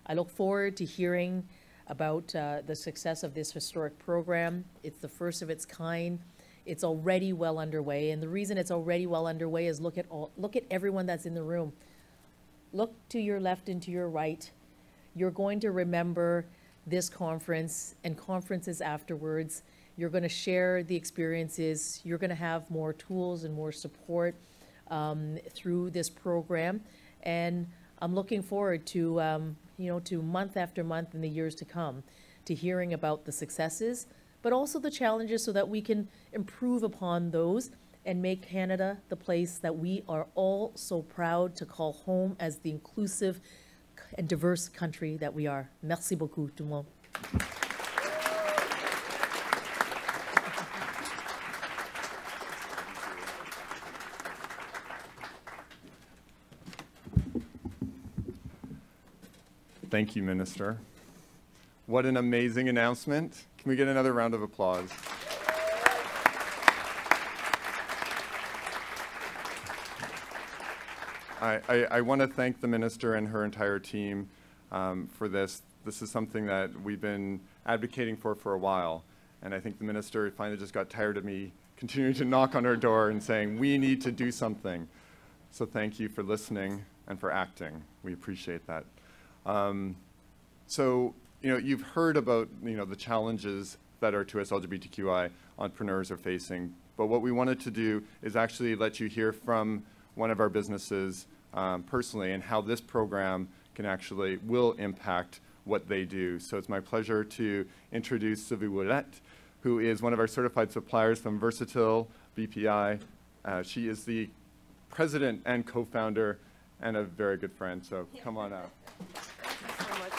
Speaker 5: I look forward to hearing about the success of this historic program. It's the first of its kind. It's already well underway, and the reason it's already well underway is look at everyone that's in the room. Look to your left and to your right. You're going to remember this conference and conferences afterwards. You're going to share the experiences. You're going to have more tools and more support through this program, and I'm looking forward to to month after month in the years to come, to hearing about the successes, but also the challenges, so that we can improve upon those and make Canada the place that we are all so proud to call home as the inclusive and diverse country that we are. Merci beaucoup, tout le monde.
Speaker 4: Thank you, Minister. What an amazing announcement. Can we get another round of applause? I want to thank the Minister and her entire team for this. This is something that we've been advocating for a while, and I think the Minister finally just got tired of me continuing to knock on her door and saying, we need to do something. So thank you for listening and for acting. We appreciate that. So, you've heard about, the challenges that our 2S LGBTQI entrepreneurs are facing, but what we wanted to do is actually let you hear from one of our businesses personally, and how this program will impact what they do. So it's my pleasure to introduce Sylvie Ouellette, who is one of our certified suppliers from Versatile BPI. She is the president and co-founder and a very good friend, so come on out.
Speaker 6: Thanks so much.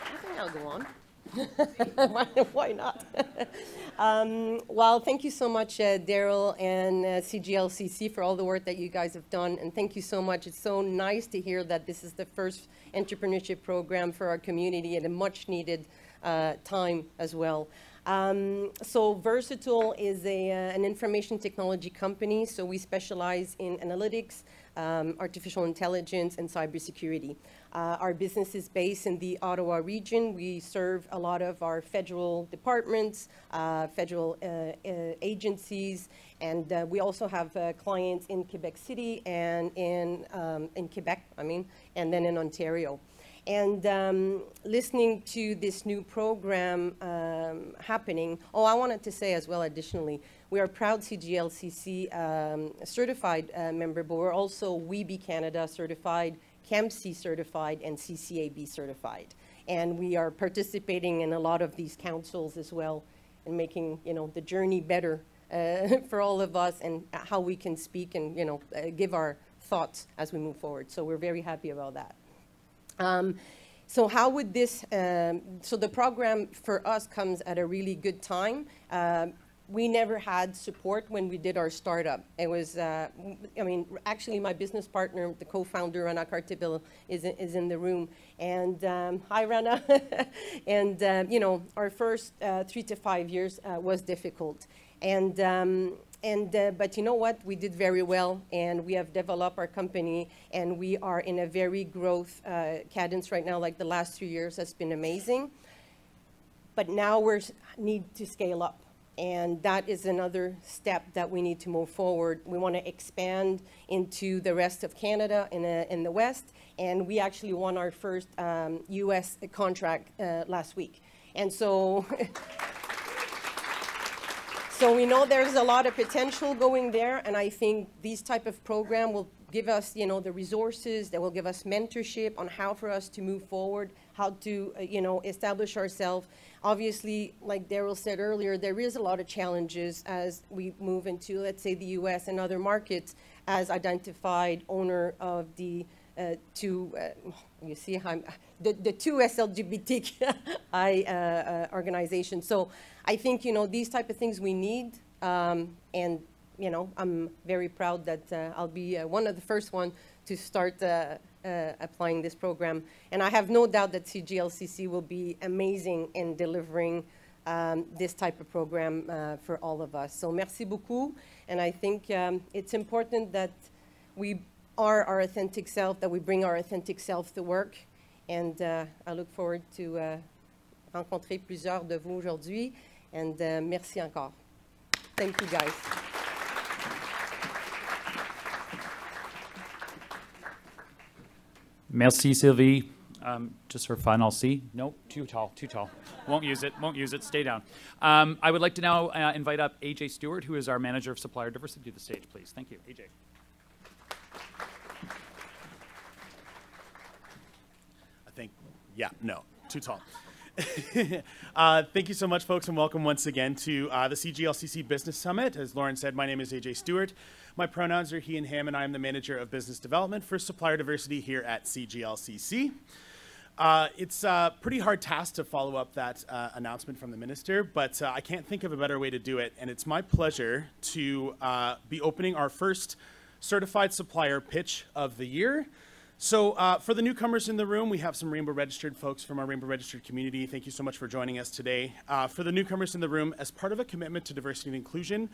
Speaker 6: I think I'll go on. Why not? Well, thank you so much, Daryl and CGLCC, for all the work that you guys have done. And thank you so much. It's so nice to hear that this is the first entrepreneurship program for our community at a much needed time as well. So Versatile is an information technology company. So we specialize in analytics, artificial intelligence, and cybersecurity. Our business is based in the Ottawa region. We serve a lot of our federal departments, federal agencies, and we also have clients in Quebec City and in Quebec, and then in Ontario. And listening to this new program happening, I wanted to say as well, additionally, we are proud CGLCC certified member, but we're also WeBe Canada certified, CAMC certified, and CCAB certified. And we are participating in a lot of these councils as well and making, the journey better for all of us, and how we can speak and, you know, give our thoughts as we move forward. So we're very happy about that. So how would this, so the program for us comes at a really good time. We never had support when we did our startup. It was, I mean, actually my business partner, the co-founder, Rana Kartibil, is in the room. And hi, Rana. And, you know, our first 3 to 5 years was difficult. But you know what? We did very well, and we have developed our company, and we are in a very growth cadence right now. Like the last 3 years has been amazing. But now we need to scale up, and that is another step that we need to move forward. We want to expand into the rest of Canada in the West, and we actually won our first U.S. contract last week. And so... So we know there's a lot of potential going there, and I think these type of program will give us, you know, the resources, that will give us mentorship on how for us to move forward, how to, you know, establish ourselves. Obviously, like Daryl said earlier, there is a lot of challenges as we move into, let's say, the U.S. and other markets as identified owner of the you see how the two SLGBTI organizations. So I think, you know, these type of things we need, and, you know, I'm very proud that I'll be one of the first one to start applying this program. And I have no doubt that CGLCC will be amazing in delivering this type of program for all of us. So merci beaucoup. And I think it's important that we are our authentic self, that we bring our authentic self to work. And I look forward to rencontrer plusieurs de vous aujourd'hui. And merci encore. Thank you, guys.
Speaker 1: Merci, Sylvie. Just for fun, I'll see. Nope, too tall, too tall. Won't use it, stay down. I would like to now invite up AJ Stewart, who is our Manager of Supplier Diversity, to the stage, please. Thank you, AJ.
Speaker 7: Yeah, no, too tall. Thank you so much, folks, and welcome once again to the CGLCC Business Summit. As Lauren said, my name is AJ Stewart. My pronouns are he and him, and I am the Manager of Business Development for Supplier Diversity here at CGLCC. It's a pretty hard task to follow up that announcement from the Minister, but I can't think of a better way to do it, and it's my pleasure to be opening our first Certified Supplier Pitch of the year. So for the newcomers in the room, we have some Rainbow Registered folks from our Rainbow Registered community. Thank you so much for joining us today. For the newcomers in the room, as part of a commitment to diversity and inclusion,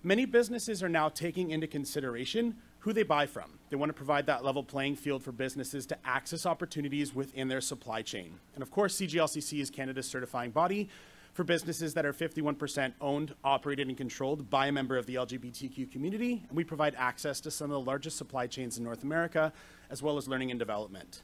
Speaker 7: many businesses are now taking into consideration who they buy from. They want to provide that level playing field for businesses to access opportunities within their supply chain. And of course, CGLCC is Canada's certifying body for businesses that are 51% owned, operated, and controlled by a member of the LGBTQ community. And we provide access to some of the largest supply chains in North America, as well as learning and development.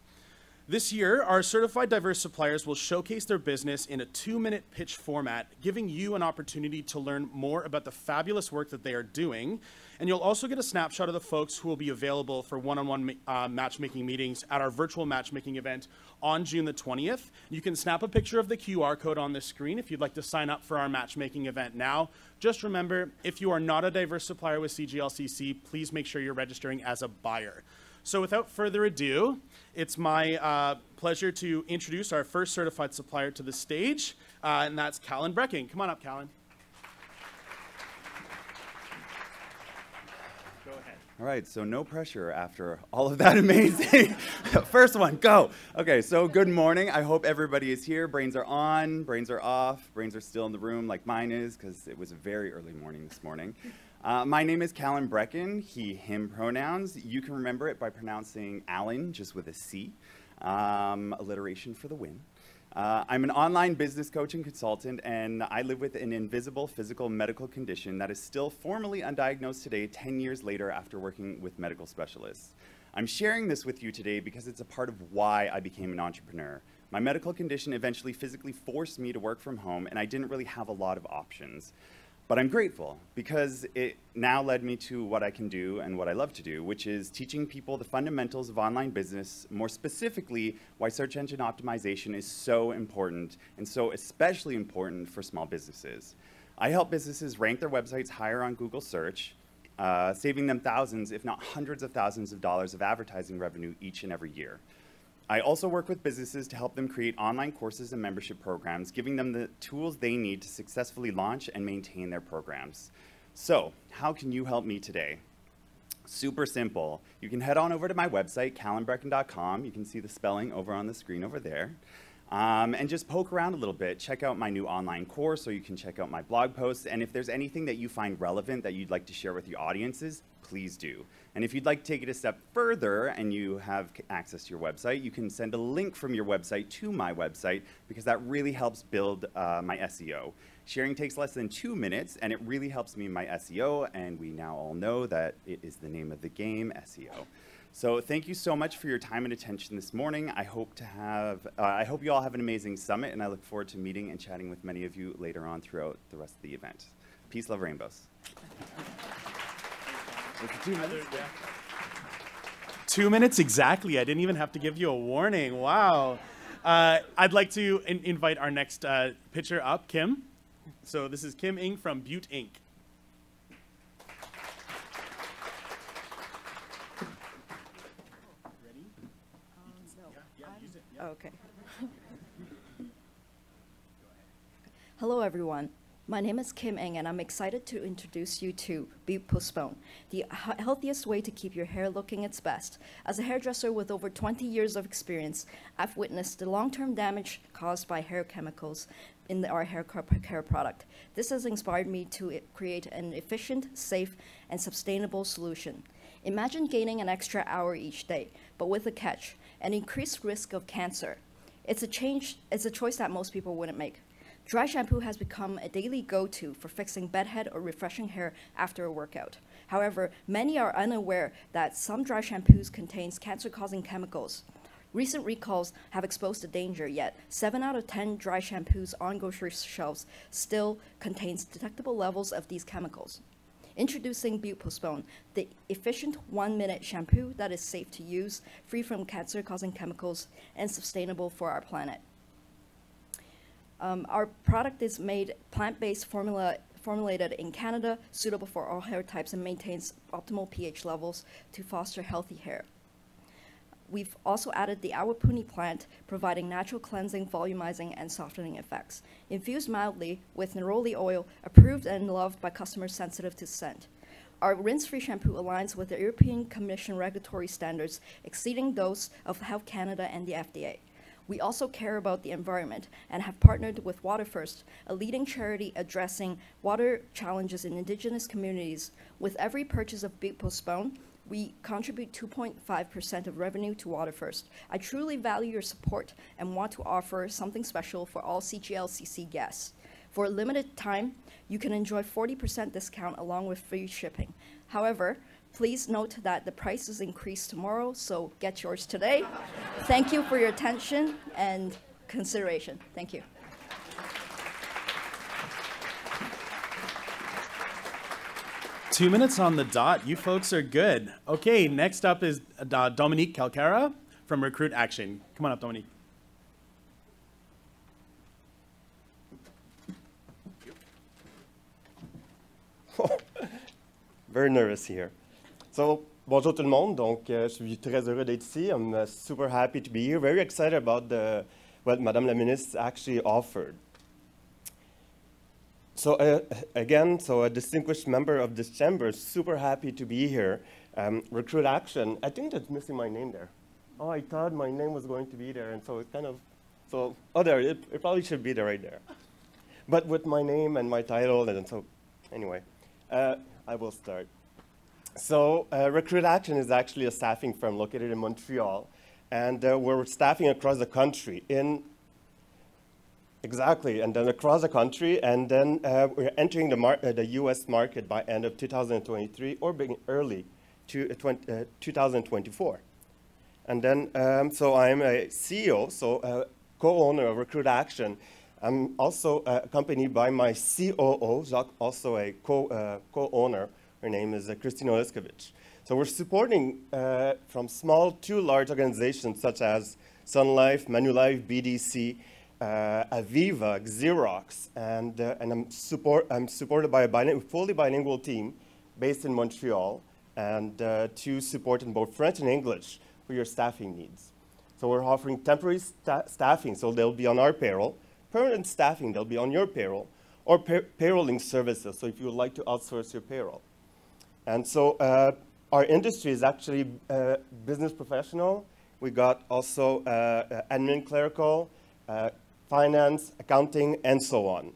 Speaker 7: This year, our certified diverse suppliers will showcase their business in a 2-minute pitch format, giving you an opportunity to learn more about the fabulous work that they are doing. And you'll also get a snapshot of the folks who will be available for one-on-one matchmaking meetings at our virtual matchmaking event on June the 20th. You can snap a picture of the QR code on the screen if you'd like to sign up for our matchmaking event now. Just remember, if you are not a diverse supplier with CGLCC, please make sure you're registering as a buyer. So without further ado, it's my pleasure to introduce our first certified supplier to the stage, and that's Callan Brecking. Come on up, Callan. Go ahead.
Speaker 8: All right, so no pressure after all of that amazing. First one, go. Okay, so good morning. I hope everybody is here. Brains are on, brains are off, brains are still in the room like mine is, because it was a very early morning this morning. My name is Callan Brecking, he, him pronouns. You can remember it by pronouncing Alan, just with a C. Alliteration for the win. I'm an online business coach and consultant, and I live with an invisible physical medical condition that is still formally undiagnosed today, 10 years later after working with medical specialists. I'm sharing this with you today because it's a part of why I became an entrepreneur. My medical condition eventually physically forced me to work from home, and I didn't really have a lot of options. But I'm grateful because it now led me to what I can do and what I love to do, which is teaching people the fundamentals of online business, more specifically why search engine optimization is so important and so especially important for small businesses. I help businesses rank their websites higher on Google search, saving them thousands, if not hundreds of thousands of dollars of advertising revenue each and every year. I also work with businesses to help them create online courses and membership programs, giving them the tools they need to successfully launch and maintain their programs. So, how can you help me today? Super simple. You can head on over to my website, callenbrecken.com. You can see the spelling over on the screen over there. And just poke around a little bit. Check out my new online course, or you can check out my blog posts. And if there's anything that you find relevant that you'd like to share with your audiences, please do. And if you'd like to take it a step further and you have access to your website, you can send a link from your website to my website, because that really helps build my SEO. Sharing takes less than 2 minutes, and it really helps me in my SEO, and we now all know that it is the name of the game, SEO. So thank you so much for your time and attention this morning. I hope you all have an amazing summit, and I look forward to meeting and chatting with many of you later on throughout the rest of the event. Peace, love, rainbows.
Speaker 7: 2 minutes exactly. I didn't even have to give you a warning. Wow. I'd like to invite our next pitcher up, Kim. So this is Kim Ng from Butte Inc. Ready? Use it.
Speaker 9: Okay. Hello, everyone. My name is Kim Ng, and I'm excited to introduce you to Butte Postpone, the healthiest way to keep your hair looking its best. As a hairdresser with over 20 years of experience, I've witnessed the long-term damage caused by hair chemicals in our hair care product. This has inspired me to create an efficient, safe, and sustainable solution. Imagine gaining an extra hour each day, but with a catch, an increased risk of cancer. It's a choice that most people wouldn't make. Dry shampoo has become a daily go-to for fixing bedhead or refreshing hair after a workout. However, many are unaware that some dry shampoos contain cancer-causing chemicals. Recent recalls have exposed the danger, yet 7 out of 10 dry shampoos on grocery shelves still contains detectable levels of these chemicals. Introducing Butte Postpone, the efficient 1-minute shampoo that is safe to use, free from cancer-causing chemicals, and sustainable for our planet. Our product is made plant-based formulated in Canada, suitable for all hair types, and maintains optimal pH levels to foster healthy hair. We've also added the awapuni plant, providing natural cleansing, volumizing, and softening effects. Infused mildly with neroli oil, approved and loved by customers sensitive to scent. Our rinse-free shampoo aligns with the European Commission regulatory standards, exceeding those of Health Canada and the FDA. We also care about the environment and have partnered with Water First, a leading charity addressing water challenges in Indigenous communities. With every purchase of Butte Postpone, we contribute 2.5% of revenue to Water First. I truly value your support and want to offer something special for all CGLCC guests. For a limited time, you can enjoy 40% discount along with free shipping. However, please note that the price is increased tomorrow, so get yours today. Thank you for your attention and consideration. Thank you.
Speaker 7: Two minutes on the dot. You folks are good. Okay, next up is Dominique Calcara from Recruit Action. Come on up, Dominique.
Speaker 10: Very nervous here. So, bonjour tout le monde. Donc, je suis très heureux d'être ici. I'm super happy to be here. Very excited about what Madame la Ministre actually offered. So, again, a distinguished member of this chamber, super happy to be here. Recruit Action, I think that's missing my name there. Oh, I thought my name was going to be there, and so it kind of, there, it probably should be there right there. But with my name and my title, and so, anyway, I will start. So Recruit Action is actually a staffing firm located in Montreal, and we're staffing across the country across the country, and then we're entering the U.S. market by end of 2023 or being early to 2024. And then, so I'm a CEO, co-owner of Recruit Action. I'm also accompanied by my COO, Jacques, also a co-owner. Her name is Christina Oliskevich. So we're supporting from small to large organizations such as Sun Life, Manulife, BDC, Aviva, Xerox, and I'm supported by a fully bilingual team based in Montreal, and to support in both French and English for your staffing needs. So we're offering temporary staffing, so they'll be on our payroll. Permanent staffing, they'll be on your payroll, or payrolling services, so if you would like to outsource your payroll. And so our industry is actually business professional. We got also admin clerical, finance, accounting, and so on.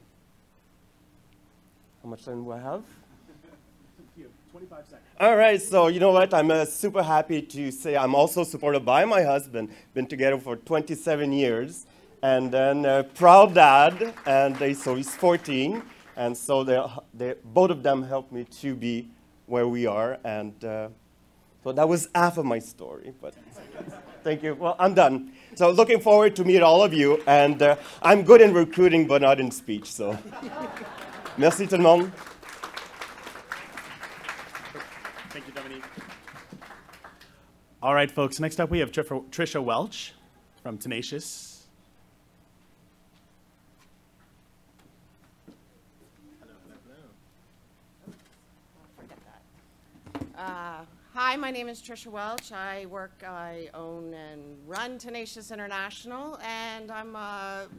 Speaker 10: How much time do I have?
Speaker 7: 25 seconds.
Speaker 10: All right, so you know what? I'm super happy to say I'm also supported by my husband. Been together for 27 years. And then proud dad, and so he's 14. And so both of them helped me to be where we are. And so that was half of my story, but thank you. Well, I'm done. So looking forward to meet all of you. And I'm good in recruiting, but not in speech, so. Merci tout le monde.
Speaker 7: Thank you, Dominique. All right, folks, next up we have Trisha Welch from Tenacious.
Speaker 11: Hi, my name is Trisha Welch. I own and run Tenacious International, and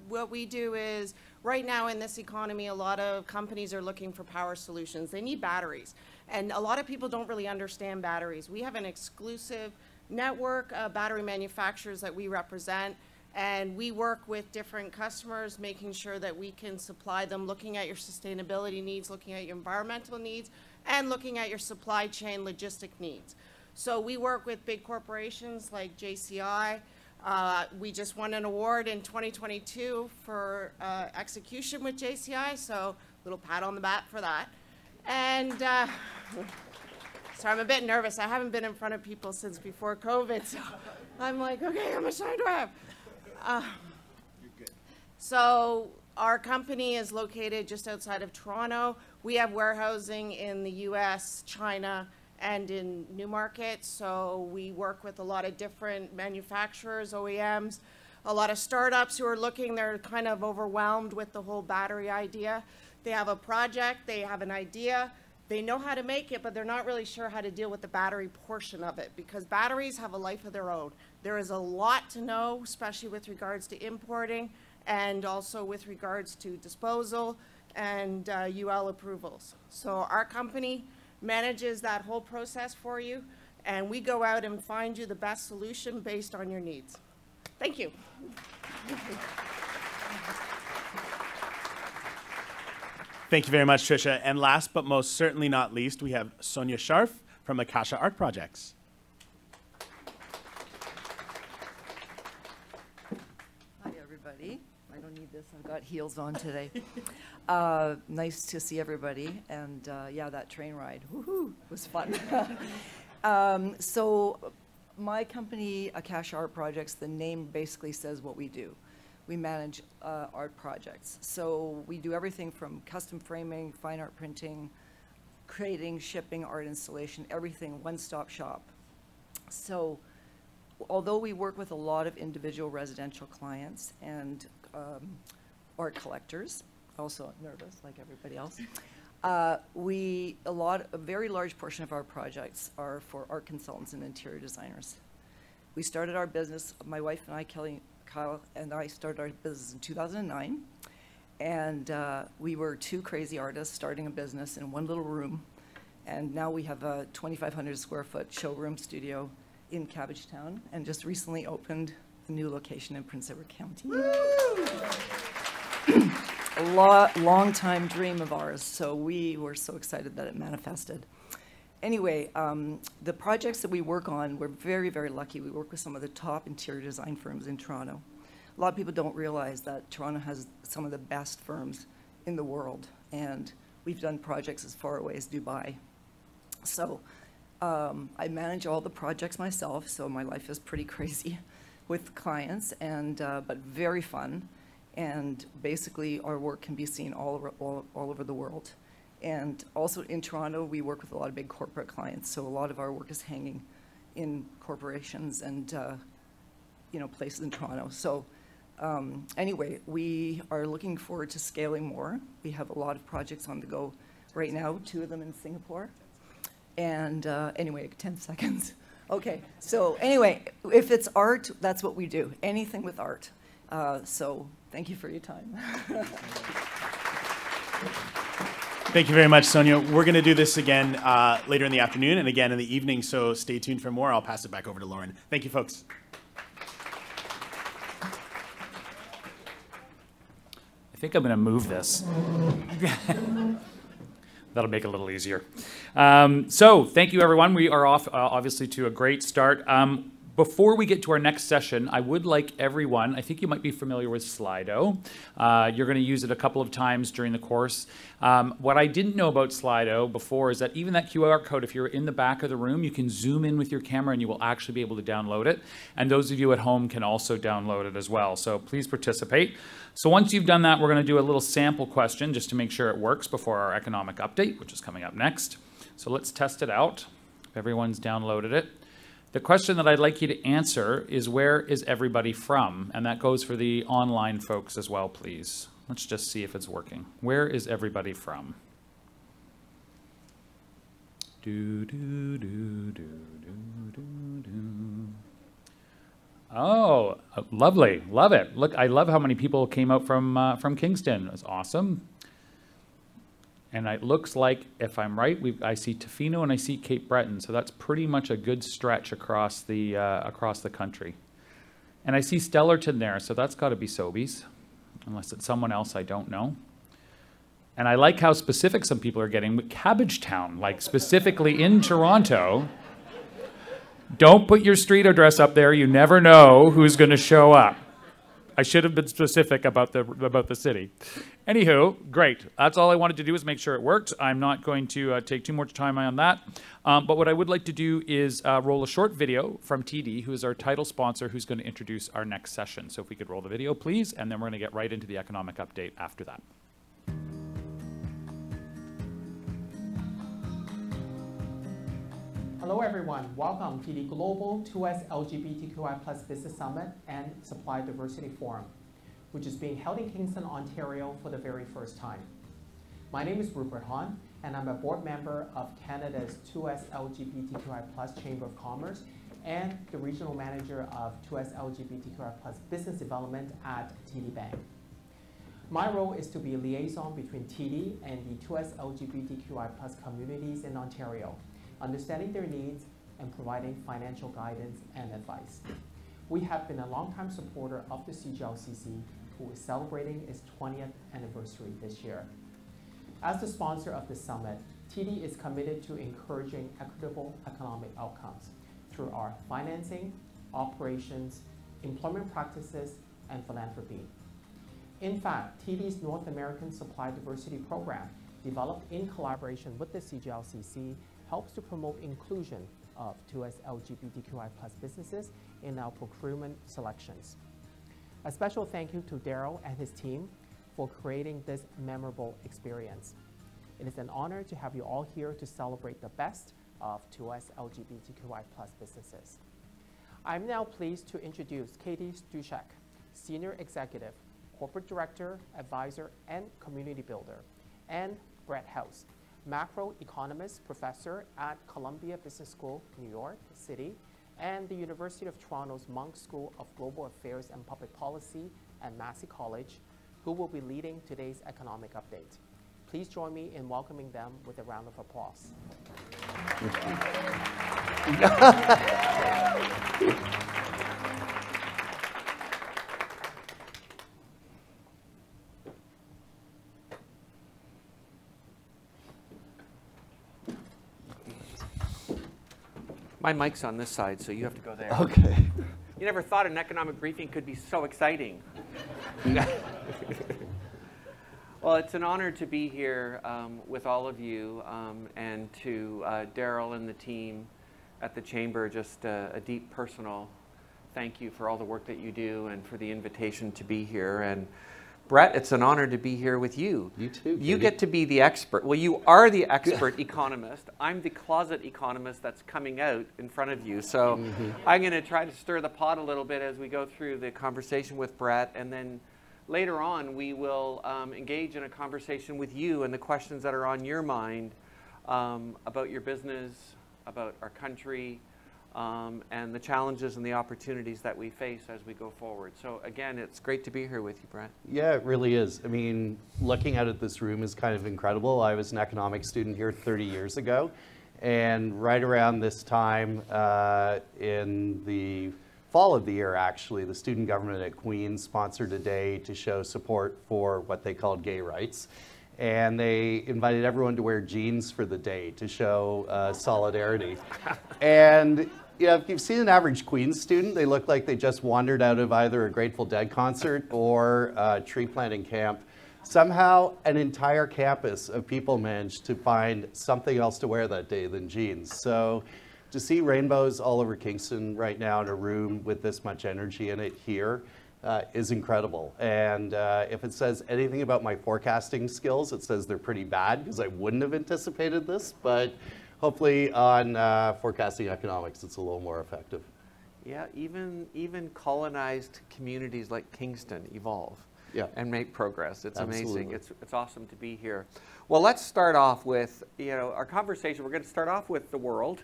Speaker 11: what we do is, right now in this economy, a lot of companies are looking for power solutions. They need batteries, and a lot of people don't really understand batteries. We have an exclusive network of battery manufacturers that we represent, and we work with different customers, making sure that we can supply them, looking at your sustainability needs, looking at your environmental needs, and looking at your supply chain logistic needs. So we work with big corporations like JCI. We just won an award in 2022 for execution with JCI, so a little pat on the back for that. And so I'm a bit nervous. I haven't been in front of people since before COVID, so I'm like, okay, how much time do I have?
Speaker 7: You're good.
Speaker 11: So our company is located just outside of Toronto. We have warehousing in the US, China, and in Newmarket. So we work with a lot of different manufacturers, OEMs, a lot of startups who are looking, they're kind of overwhelmed with the whole battery idea. They have a project, they have an idea, they know how to make it, but they're not really sure how to deal with the battery portion of it, because batteries have a life of their own. There is a lot to know, especially with regards to importing, and also with regards to disposal and UL approvals. So our company manages that whole process for you, and we go out and find you the best solution based on your needs. Thank you.
Speaker 7: Thank you very much, Trisha. And last but most certainly not least, we have Sonia Scharf from Akasha Art Projects.
Speaker 12: Hi, everybody. I don't need this. I've got heels on today. Nice to see everybody. And yeah, that train ride, woohoo, was fun. So my company, Akasha Art Projects, the name basically says what we do. We manage art projects. So we do everything from custom framing, fine art printing, creating, shipping, art installation, everything, one-stop shop. So although we work with a lot of individual residential clients and art collectors, also nervous like everybody else, a very large portion of our projects are for art consultants and interior designers. We started our business, my wife and I, Kyle and I started our business in 2009, and we were two crazy artists starting a business in one little room, and now we have a 2,500 square foot showroom studio in Cabbagetown, and just recently opened a new location in Prince Edward County. A long time dream of ours, so we were so excited that it manifested. Anyway, the projects that we work on, we're very, very lucky. We work with some of the top interior design firms in Toronto. A lot of people don't realize that Toronto has some of the best firms in the world, and we've done projects as far away as Dubai. So I manage all the projects myself, so my life is pretty crazy with clients, and but very fun. And basically, our work can be seen all over the world. And also in Toronto, we work with a lot of big corporate clients, so a lot of our work is hanging in corporations and places in Toronto. So Anyway, we are looking forward to scaling more. We have a lot of projects on the go right now, 2 of them in Singapore. And anyway, 10 seconds. Okay, so anyway, if it's art, that's what we do, anything with art. So thank you for your time.
Speaker 7: Thank you very much, Sonia. We're going to do this again later in the afternoon and again in the evening, so stay tuned for more. I'll pass it back over to Lauren. Thank you, folks.
Speaker 1: I think I'm going to move this. That'll make it a little easier. So thank you, everyone. We are off, obviously, to a great start. Before we get to our next session, I would like everyone, I think you might be familiar with Slido. You're going to use it a couple of times during the course. What I didn't know about Slido before is that even that QR code, if you're in the back of the room, you can zoom in with your camera and you will actually be able to download it. And those of you at home can also download it as well. So please participate. So once you've done that, we're going to do a little sample question just to make sure it works before our economic update, which is coming up next. So let's test it out. If everyone's downloaded it. The question that I'd like you to answer is, where is everybody from? And that goes for the online folks as well, please. Let's just see if it's working. Where is everybody from? Oh, lovely. Love it. Look, I love how many people came out from Kingston. It's awesome. And it looks like, if I'm right, I see Tofino and I see Cape Breton, so that's pretty much a good stretch across the country. And I see Stellarton there, so that's got to be Sobeys, unless it's someone else I don't know. And I like how specific some people are getting with Cabbagetown, like specifically in Toronto. Don't put your street address up there. You never know who's going to show up. I should have been specific about the city. Anywho, great. That's all I wanted to do, is make sure it worked. I'm not going to take too much time on that. But what I would like to do is roll a short video from TD, who is our title sponsor, who's going to introduce our next session. So if we could roll the video, please, and then we're going to get right into the economic update after that.
Speaker 13: Hello everyone, welcome to the Global 2S LGBTQI+ Business Summit and Supply Diversity Forum, which is being held in Kingston, Ontario for the very first time. My name is Rupert Hahn, and I'm a board member of Canada's 2S LGBTQI+ Chamber of Commerce and the regional manager of 2S LGBTQI+ Business Development at TD Bank. My role is to be a liaison between TD and the 2S LGBTQI+ communities in Ontario, understanding their needs and providing financial guidance and advice. We have been a longtime supporter of the CGLCC, who is celebrating its 20th anniversary this year. As the sponsor of this summit, TD is committed to encouraging equitable economic outcomes through our financing, operations, employment practices, and philanthropy. In fact, TD's North American Supply Diversity Program, developed in collaboration with the CGLCC, helps to promote inclusion of 2S LGBTQI+ businesses in our procurement selections. A special thank you to Daryl and his team for creating this memorable experience. It is an honor to have you all here to celebrate the best of 2S LGBTQI+ businesses. I'm now pleased to introduce Katie Stuchek, Senior Executive, Corporate Director, Advisor, and Community Builder, and Brett House, macroeconomist professor at Columbia Business School, New York City, and the University of Toronto's Munk School of Global Affairs and Public Policy at Massey College, who will be leading today's economic update. Please join me in welcoming them with a round of applause.
Speaker 14: My mic's on this side, so you have to go there.
Speaker 10: Okay.
Speaker 14: You never thought an economic briefing could be so exciting. Well, it's an honor to be here with all of you, and to Daryl and the team at the Chamber, just a deep personal thank you for all the work that you do and for the invitation to be here. And Brett, it's an honor to be here with you.
Speaker 15: You too,
Speaker 14: You
Speaker 15: Katie.
Speaker 14: get to be the expert. Well, you are the expert economist. I'm the closet economist that's coming out in front of you. So I'm going to try to stir the pot a little bit as we go through the conversation with Brett. And then later on, we will engage in a conversation with you and the questions that are on your mind about your business, about our country, and the challenges and the opportunities that we face as we go forward. So again, it's great to be here with you, Brett.
Speaker 15: Yeah, it really is. I mean, looking out at this room is kind of incredible. I was an economics student here 30 years ago, and right around this time in the fall of the year, actually, the student government at Queen's sponsored a day to show support for what they called gay rights. And they invited everyone to wear jeans for the day to show solidarity. And yeah, if you've seen an average Queen's student, they look like they just wandered out of either a Grateful Dead concert or a tree planting camp. Somehow, an entire campus of people managed to find something else to wear that day than jeans. So to see rainbows all over Kingston right now in a room with this much energy in it here is incredible. And if it says anything about my forecasting skills, it says they're pretty bad, because I wouldn't have anticipated this. But hopefully on forecasting economics, it's a little more effective.
Speaker 14: Yeah, even colonized communities like Kingston evolve and make progress. It's amazing. It's awesome to be here. Well, let's start off with, our conversation. We're going to start off with the world,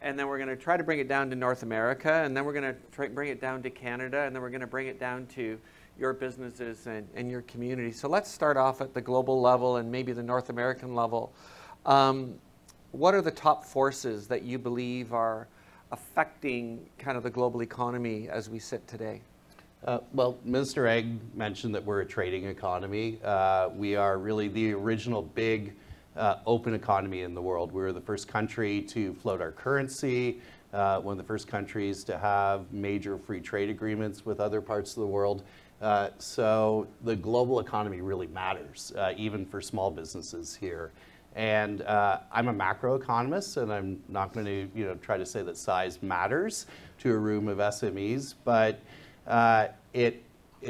Speaker 14: and then we're going to try to bring it down to North America, and then we're going to try bring it down to Canada, and then we're going to bring it down to your businesses and your community. So let's start off at the global level and maybe the North American level. What are the top forces that you believe are affecting kind of the global economy as we sit today?
Speaker 15: Well, Minister Egg mentioned that we're a trading economy. We are really the original big open economy in the world. We were the first country to float our currency, one of the first countries to have major free trade agreements with other parts of the world. So the global economy really matters, even for small businesses here. And I'm a macroeconomist, and I'm not going to try to say that size matters to a room of SMEs, but it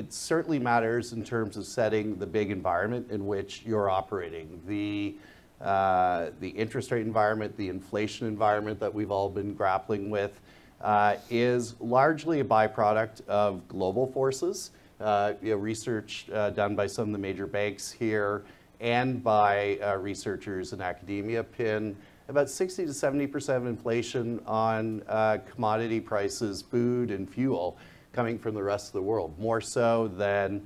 Speaker 15: certainly matters in terms of setting the big environment in which you're operating. The interest rate environment, the inflation environment that we've all been grappling with is largely a byproduct of global forces. Research done by some of the major banks here and by researchers in academia pin about 60 to 70% of inflation on commodity prices, food and fuel, coming from the rest of the world, more so than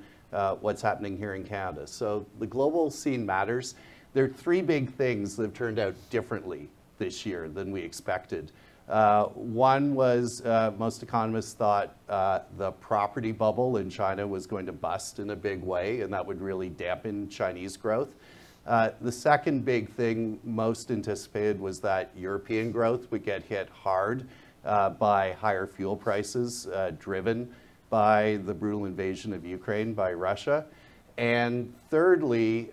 Speaker 15: what's happening here in Canada. So the global scene matters. There are three big things that have turned out differently this year than we expected. One was most economists thought the property bubble in China was going to bust in a big way, and that would really dampen Chinese growth. The second big thing most anticipated was that European growth would get hit hard by higher fuel prices driven by the brutal invasion of Ukraine by Russia. And thirdly,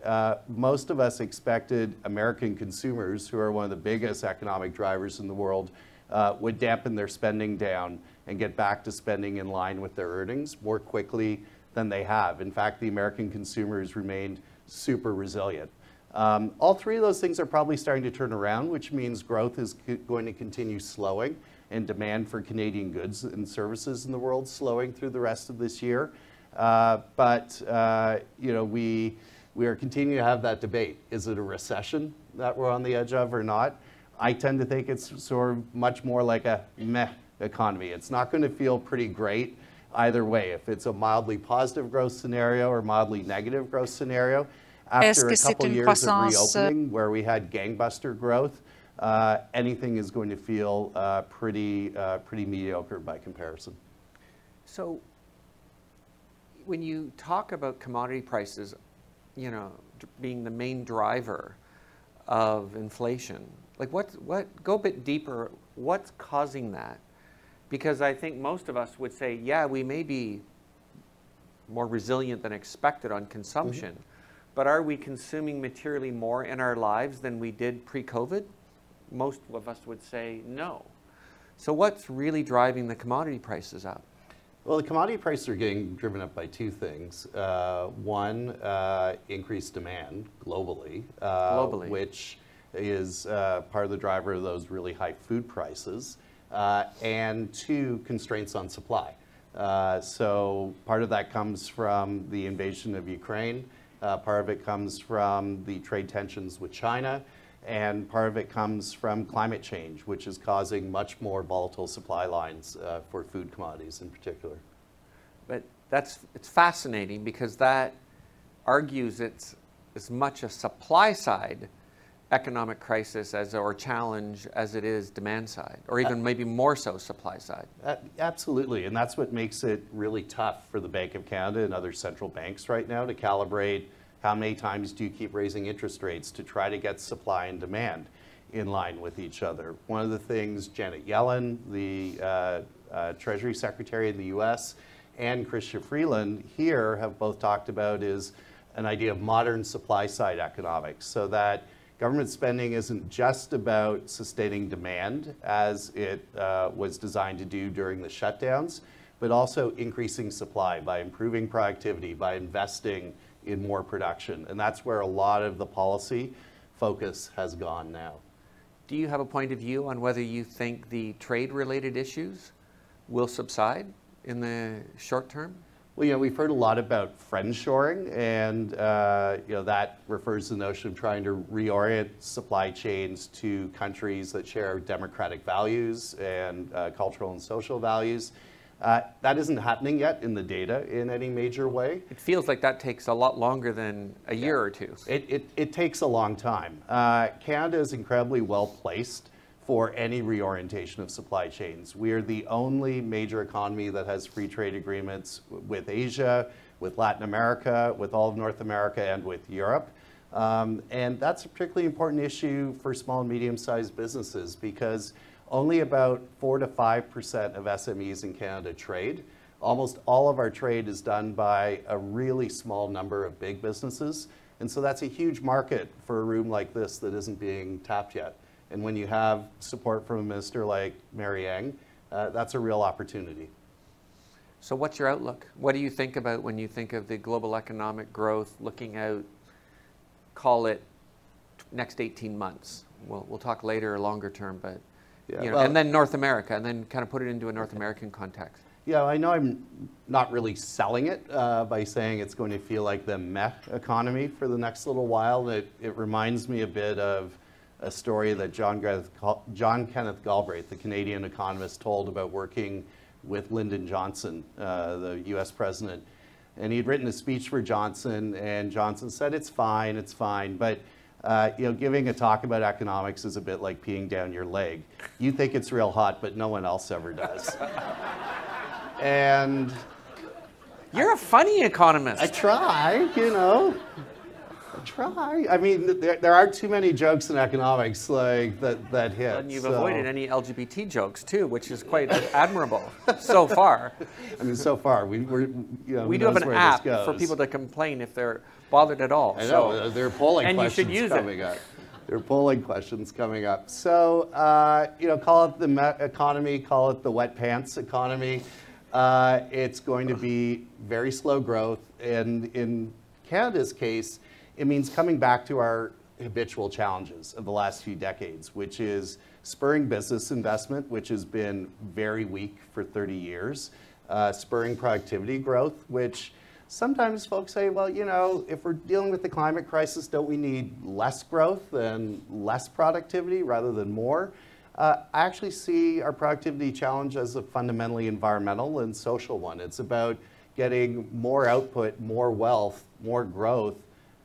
Speaker 15: most of us expected American consumers, who are one of the biggest economic drivers in the world, would dampen their spending down and get back to spending in line with their earnings more quickly than they have. In fact, the American consumer has remained super resilient. All three of those things are probably starting to turn around, which means growth is going to continue slowing, and demand for Canadian goods and services in the world slowing through the rest of this year. But we are continuing to have that debate. Is it a recession that we're on the edge of or not? I tend to think it's sort of much more like a meh economy. It's not going to feel pretty great either way. If it's a mildly positive growth scenario or mildly negative growth scenario, after a couple years of reopening where we had gangbuster growth, anything is going to feel pretty mediocre by comparison.
Speaker 14: So when you talk about commodity prices, being the main driver of inflation, like go a bit deeper, what's causing that? Because I think most of us would say, yeah, we may be more resilient than expected on consumption, but are we consuming materially more in our lives than we did pre-COVID? Most of us would say no. So what's really driving the commodity prices up?
Speaker 15: Well, the commodity prices are getting driven up by two things. One, increased demand globally, which is part of the driver of those really high food prices, and two, constraints on supply. So part of that comes from the invasion of Ukraine, part of it comes from the trade tensions with China, and part of it comes from climate change, which is causing much more volatile supply lines for food commodities in particular.
Speaker 14: But it's fascinating because that argues it's as much a supply side economic crisis or challenge as it is demand side, or even maybe more so supply side.
Speaker 15: Absolutely, and that's what makes it really tough for the Bank of Canada and other central banks right now to calibrate how many times do you keep raising interest rates to try to get supply and demand in line with each other. One of the things Janet Yellen, the Treasury Secretary in the US, and Chrystia Freeland here have both talked about is an idea of modern supply side economics, so that government spending isn't just about sustaining demand as it was designed to do during the shutdowns, but also increasing supply by improving productivity, by investing in more production. And that's where a lot of the policy focus has gone now.
Speaker 14: Do you have a point of view on whether you think the trade-related issues will subside in the short term?
Speaker 15: Well, you know, we've heard a lot about friendshoring, and you know, that refers to the notion of trying to reorient supply chains to countries that share democratic values and cultural and social values. That isn't happening yet in the data in any major way.
Speaker 14: It feels like that takes a lot longer than a year or two.
Speaker 15: It takes a long time. Canada is incredibly well placed for any reorientation of supply chains. We are the only major economy that has free trade agreements with Asia, with Latin America, with all of North America, and with Europe. And that's a particularly important issue for small and medium-sized businesses because only about 4 to 5% of SMEs in Canada trade. Almost all of our trade is done by a really small number of big businesses. And so that's a huge market for a room like this that isn't being tapped yet. And when you have support from a minister like Mary Ang, that's a real opportunity.
Speaker 14: So what's your outlook? What do you think about when you think of the global economic growth looking out, call it next 18 months? We'll talk later, longer term, but
Speaker 15: yeah,
Speaker 14: you know, and then North America, and then kind of put it into a North American context.
Speaker 15: Yeah, I know I'm not really selling it by saying it's going to feel like the meh economy for the next little while. It reminds me a bit of a story that John Kenneth Galbraith, the Canadian economist, told about working with Lyndon Johnson, the US president. And he'd written a speech for Johnson, and Johnson said, it's fine, but you know, giving a talk about economics is a bit like peeing down your leg. You think it's real hot, but no one else ever does. And
Speaker 14: you're a funny economist.
Speaker 15: I try, you know. I try. I mean, there aren't too many jokes in economics like that hit.
Speaker 14: And you've avoided any LGBT jokes too, which is quite admirable so far.
Speaker 15: I mean, so far we
Speaker 14: do have an app for people to complain if they're bothered at all.
Speaker 15: I know, there are polling questions
Speaker 14: you should use
Speaker 15: coming up. There are polling questions coming up. So, you know, call it the economy, call it the wet pants economy. It's going to be very slow growth, and in Canada's case, it means coming back to our habitual challenges of the last few decades, which is spurring business investment, which has been very weak for 30 years, spurring productivity growth, which sometimes folks say, well, you know, if we're dealing with the climate crisis, don't we need less growth and less productivity rather than more? I actually see our productivity challenge as a fundamentally environmental and social one. It's about getting more output, more wealth, more growth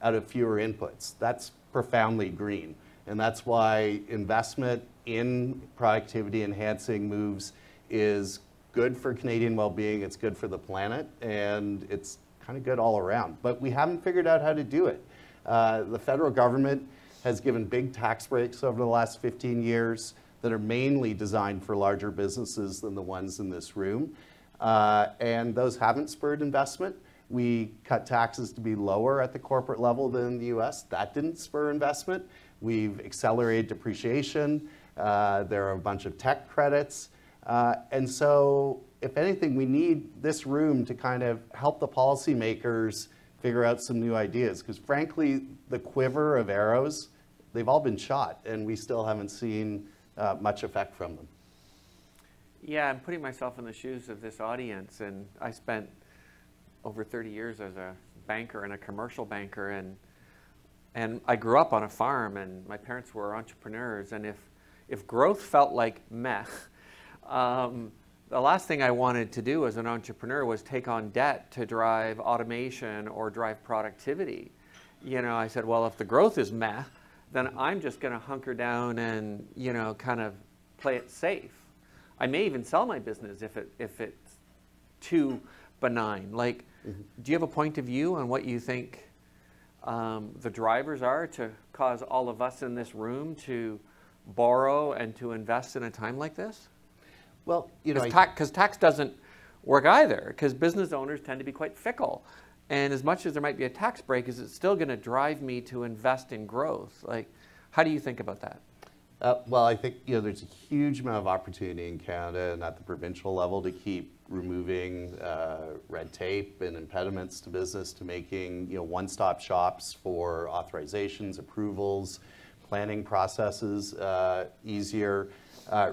Speaker 15: out of fewer inputs. That's profoundly green. And that's why investment in productivity enhancing moves is good for Canadian well-being, it's good for the planet, and it's kind of good all around. But we haven't figured out how to do it. The federal government has given big tax breaks over the last 15 years that are mainly designed for larger businesses than the ones in this room. And those haven't spurred investment. We cut taxes to be lower at the corporate level than in the US. That didn't spur investment. We've accelerated depreciation. There are a bunch of tech credits. And so if anything, we need this room to kind of help the policymakers figure out some new ideas. Because frankly, the quiver of arrows, they've all been shot, and we still haven't seen much effect from them.
Speaker 14: Yeah, I'm putting myself in the shoes of this audience, and I spent over 30 years as a banker and a commercial banker, and I grew up on a farm, and my parents were entrepreneurs, and if growth felt like meh, the last thing I wanted to do as an entrepreneur was take on debt to drive automation or drive productivity. You know, I said, well, if the growth is meh, then I'm just going to hunker down and, you know, kind of play it safe. I may even sell my business if it's too benign. Like, do you have a point of view on what you think the drivers are to cause all of us in this room to borrow and to invest in a time like this?
Speaker 15: Well, you know,
Speaker 14: because tax doesn't work either, because business owners tend to be quite fickle. And as much as there might be a tax break, is it still going to drive me to invest in growth? Like, how do you think about that?
Speaker 15: Well, I think, you know, there's a huge amount of opportunity in Canada and at the provincial level to keep removing red tape and impediments to business, to making, you know, one-stop shops for authorizations, approvals, planning processes easier.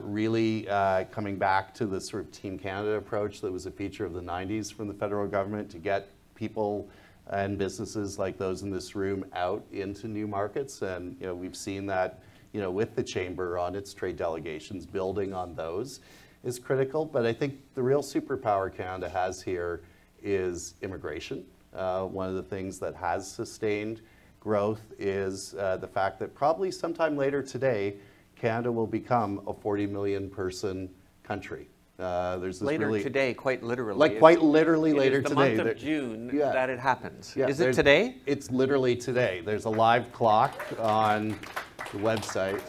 Speaker 15: Really coming back to the sort of Team Canada approach that was a feature of the 90s from the federal government to get people and businesses like those in this room out into new markets. And, you know, we've seen that, you know, with the Chamber on its trade delegations, building on those is critical. But I think the real superpower Canada has here is immigration. One of the things that has sustained growth is the fact that probably sometime later today, Canada will become a 40 million person country. There's this
Speaker 14: later today, quite literally.
Speaker 15: Like quite literally later today.
Speaker 14: It's the month of June
Speaker 15: yeah.
Speaker 14: that it happens.
Speaker 15: Yeah,
Speaker 14: is it today?
Speaker 15: It's literally today. There's a live clock on the website.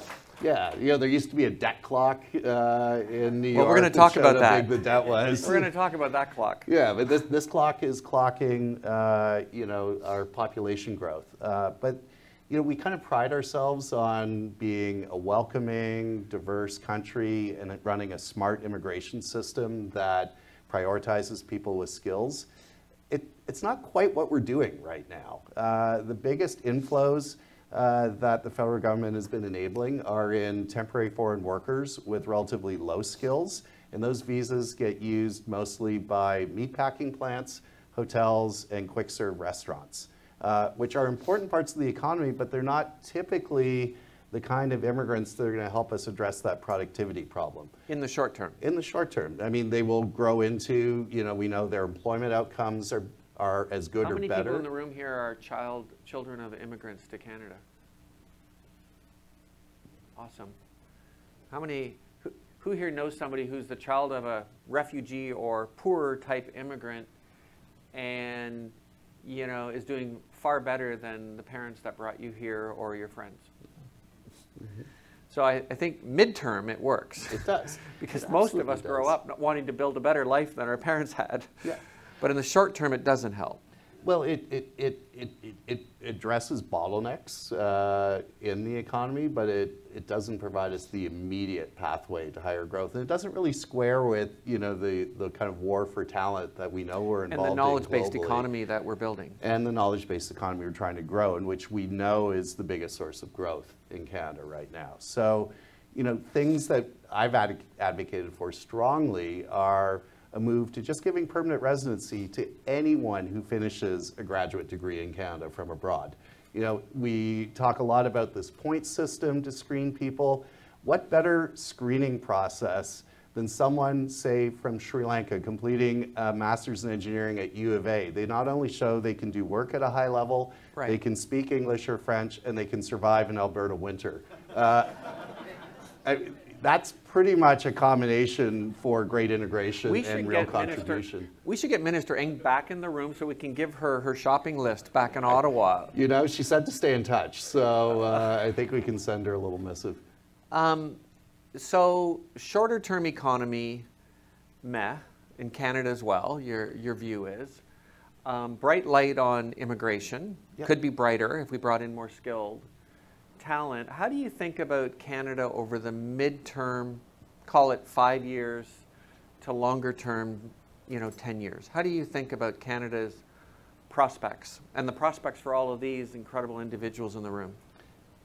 Speaker 15: Yeah, you know, there used to be a debt clock in New York.
Speaker 14: Well, we're going to talk about
Speaker 15: how
Speaker 14: that.
Speaker 15: big the debt was.
Speaker 14: We're going to talk about that clock.
Speaker 15: Yeah, but this clock is clocking, you know, our population growth. But you know, we kind of pride ourselves on being a welcoming, diverse country and running a smart immigration system that prioritizes people with skills. It's not quite what we're doing right now. The biggest inflows that the federal government has been enabling are in temporary foreign workers with relatively low skills. And those visas get used mostly by meatpacking plants, hotels, and quick serve restaurants. Which are important parts of the economy, but they're not typically the kind of immigrants that are going to help us address that productivity problem.
Speaker 14: In the short term?
Speaker 15: In the short term. I mean, they will grow into, you know, we know their employment outcomes are as good or better.
Speaker 14: How many people in the room here are children of immigrants to Canada? Awesome. How many, who here knows somebody who's the child of a refugee or poorer type immigrant and, you know, is doing far better than the parents that brought you here or your friends? So I think midterm it works.
Speaker 15: It does.
Speaker 14: Because
Speaker 15: It
Speaker 14: most of us
Speaker 15: absolutely
Speaker 14: grow
Speaker 15: does.
Speaker 14: up not wanting to build a better life than our parents had.
Speaker 15: Yeah.
Speaker 14: But in the short term, it doesn't help.
Speaker 15: Well, it addresses bottlenecks in the economy, but it doesn't provide us the immediate pathway to higher growth. And it doesn't really square with, you know, the kind of war for talent that we know we're involved in.
Speaker 14: And the knowledge-based
Speaker 15: globally.
Speaker 14: economy that we're building.
Speaker 15: And the knowledge-based economy we're trying to grow, and which we know is the biggest source of growth in Canada right now. So, you know, things that I've advocated for strongly are a move to just giving permanent residency to anyone who finishes a graduate degree in Canada from abroad. You know, we talk a lot about this point system to screen people. What better screening process than someone, say, from Sri Lanka completing a master's in engineering at U of A? They not only show they can do work at a high level,
Speaker 14: right.
Speaker 15: They can speak English or French, and they can survive an Alberta winter. That's pretty much a combination for great integration and real contribution.
Speaker 14: We should get Minister Ng back in the room so we can give her her shopping list back in Ottawa.
Speaker 15: You know, she said to stay in touch, so I think we can send her a little missive.
Speaker 14: So shorter term economy, meh, in Canada as well, your view is. Bright light on immigration,
Speaker 15: Yep.
Speaker 14: could be brighter if we brought in more skilled talent. How do you think about Canada over the midterm, call it 5 years, to longer term, 10 years? How do you think about Canada's prospects and the prospects for all of these incredible individuals in the room?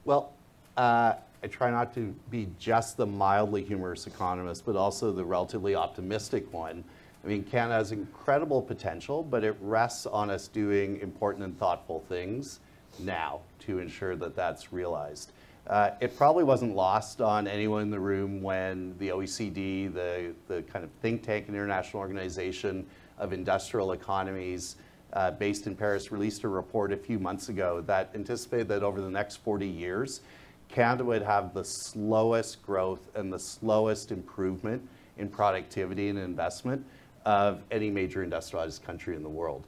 Speaker 15: Well, I try not to be just the mildly humorous economist, but also the relatively optimistic one. I mean, Canada has incredible potential, but it rests on us doing important and thoughtful things now to ensure that that's realized. It probably wasn't lost on anyone in the room when the OECD, the kind of think tank and international organization of industrial economies based in Paris, released a report a few months ago that anticipated that over the next 40 years, Canada would have the slowest growth and the slowest improvement in productivity and investment of any major industrialized country in the world.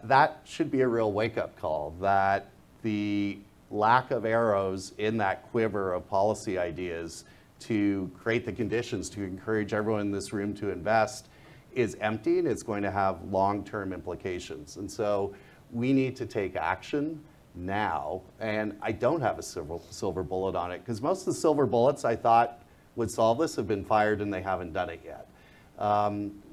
Speaker 15: That should be a real wake-up call, that the lack of arrows in that quiver of policy ideas to create the conditions to encourage everyone in this room to invest is empty, and it's going to have long-term implications. And so we need to take action now, and I don't have a silver bullet on it, because most of the silver bullets I thought would solve this have been fired and they haven't done it yet.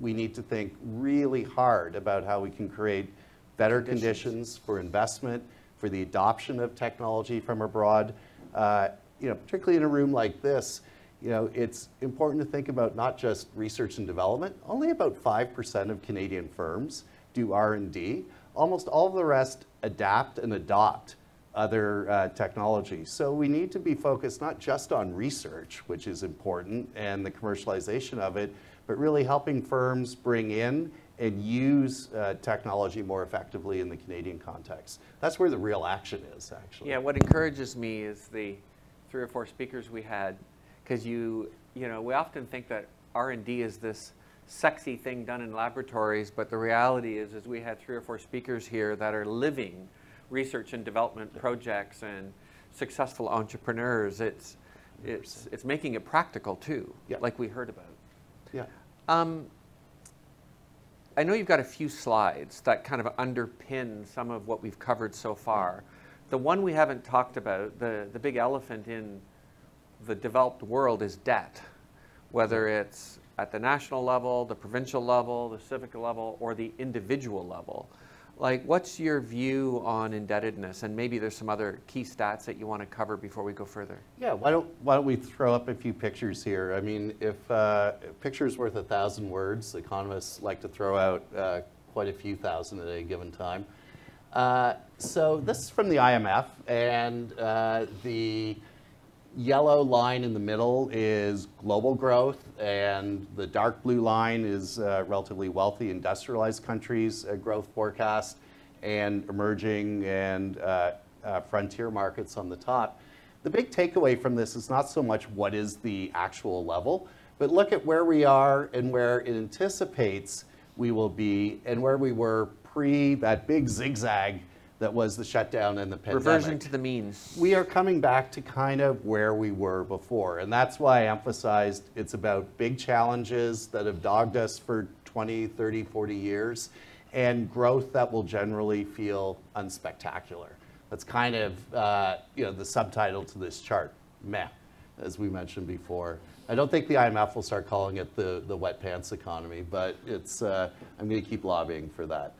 Speaker 15: We need to think really hard about how we can create better conditions for investment, for the adoption of technology from abroad. Particularly in a room like this, it's important to think about not just research and development. Only about 5% of Canadian firms do R&D. Almost all of the rest adapt and adopt other technologies. So we need to be focused not just on research, which is important, and the commercialization of it, but really helping firms bring in and use technology more effectively in the Canadian context. That's where the real action is, actually.
Speaker 14: Yeah, what encourages me is the 3 or 4 speakers we had, because we often think that R&D is this sexy thing done in laboratories, but the reality is we had 3 or 4 speakers here that are living research and development projects and successful entrepreneurs. It's making it practical too, like we heard about.
Speaker 15: Yeah.
Speaker 14: I know you've got a few slides that kind of underpin some of what we've covered so far. The one we haven't talked about, the big elephant in the developed world, is debt, whether it's at the national level, the provincial level, the civic level, or the individual level. Like, what's your view on indebtedness? And maybe there's some other key stats that you want to cover before we go further.
Speaker 15: Yeah, why don't we throw up a few pictures here? I mean, if a picture's worth 1,000 words, economists like to throw out quite a few thousand at any given time. So this is from the IMF, and the yellow line in the middle is global growth, and the dark blue line is relatively wealthy industrialized countries' growth forecast, and emerging and frontier markets on the top. The big takeaway from this is not so much what is the actual level, but look at where we are and where it anticipates we will be, and where we were pre that big zigzag that was the shutdown and the pandemic.
Speaker 14: Reversion to the means.
Speaker 15: We are coming back to kind of where we were before. And that's why I emphasized it's about big challenges that have dogged us for 20, 30, 40 years, and growth that will generally feel unspectacular. That's kind of the subtitle to this chart, meh, as we mentioned before. I don't think the IMF will start calling it the wet pants economy, but it's, I'm going to keep lobbying for that.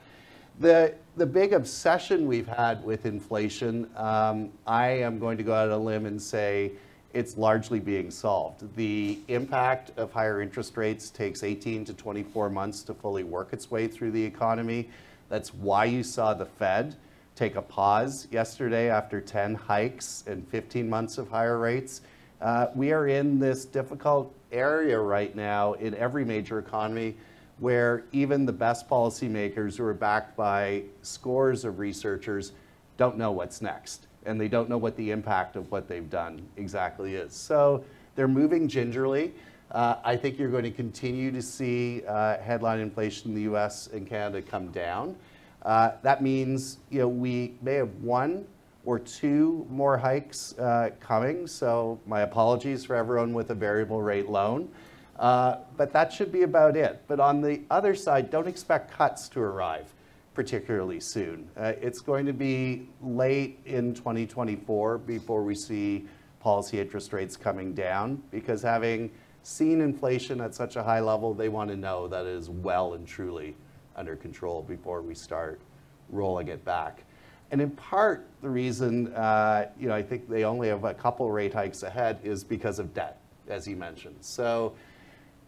Speaker 15: The big obsession we've had with inflation, I am going to go out on a limb and say it's largely being solved. The impact of higher interest rates takes 18 to 24 months to fully work its way through the economy. That's why you saw the Fed take a pause yesterday after 10 hikes and 15 months of higher rates. We are in this difficult area right now in every major economy, where even the best policymakers who are backed by scores of researchers don't know what's next, and they don't know what the impact of what they've done exactly is. So they're moving gingerly. I think you're going to continue to see headline inflation in the US and Canada come down. That means we may have 1 or 2 more hikes coming, so my apologies for everyone with a variable rate loan. But that should be about it. But on the other side, don't expect cuts to arrive particularly soon. It's going to be late in 2024 before we see policy interest rates coming down, because having seen inflation at such a high level, they want to know that it is well and truly under control before we start rolling it back. And in part, the reason I think they only have a couple rate hikes ahead is because of debt, as you mentioned. So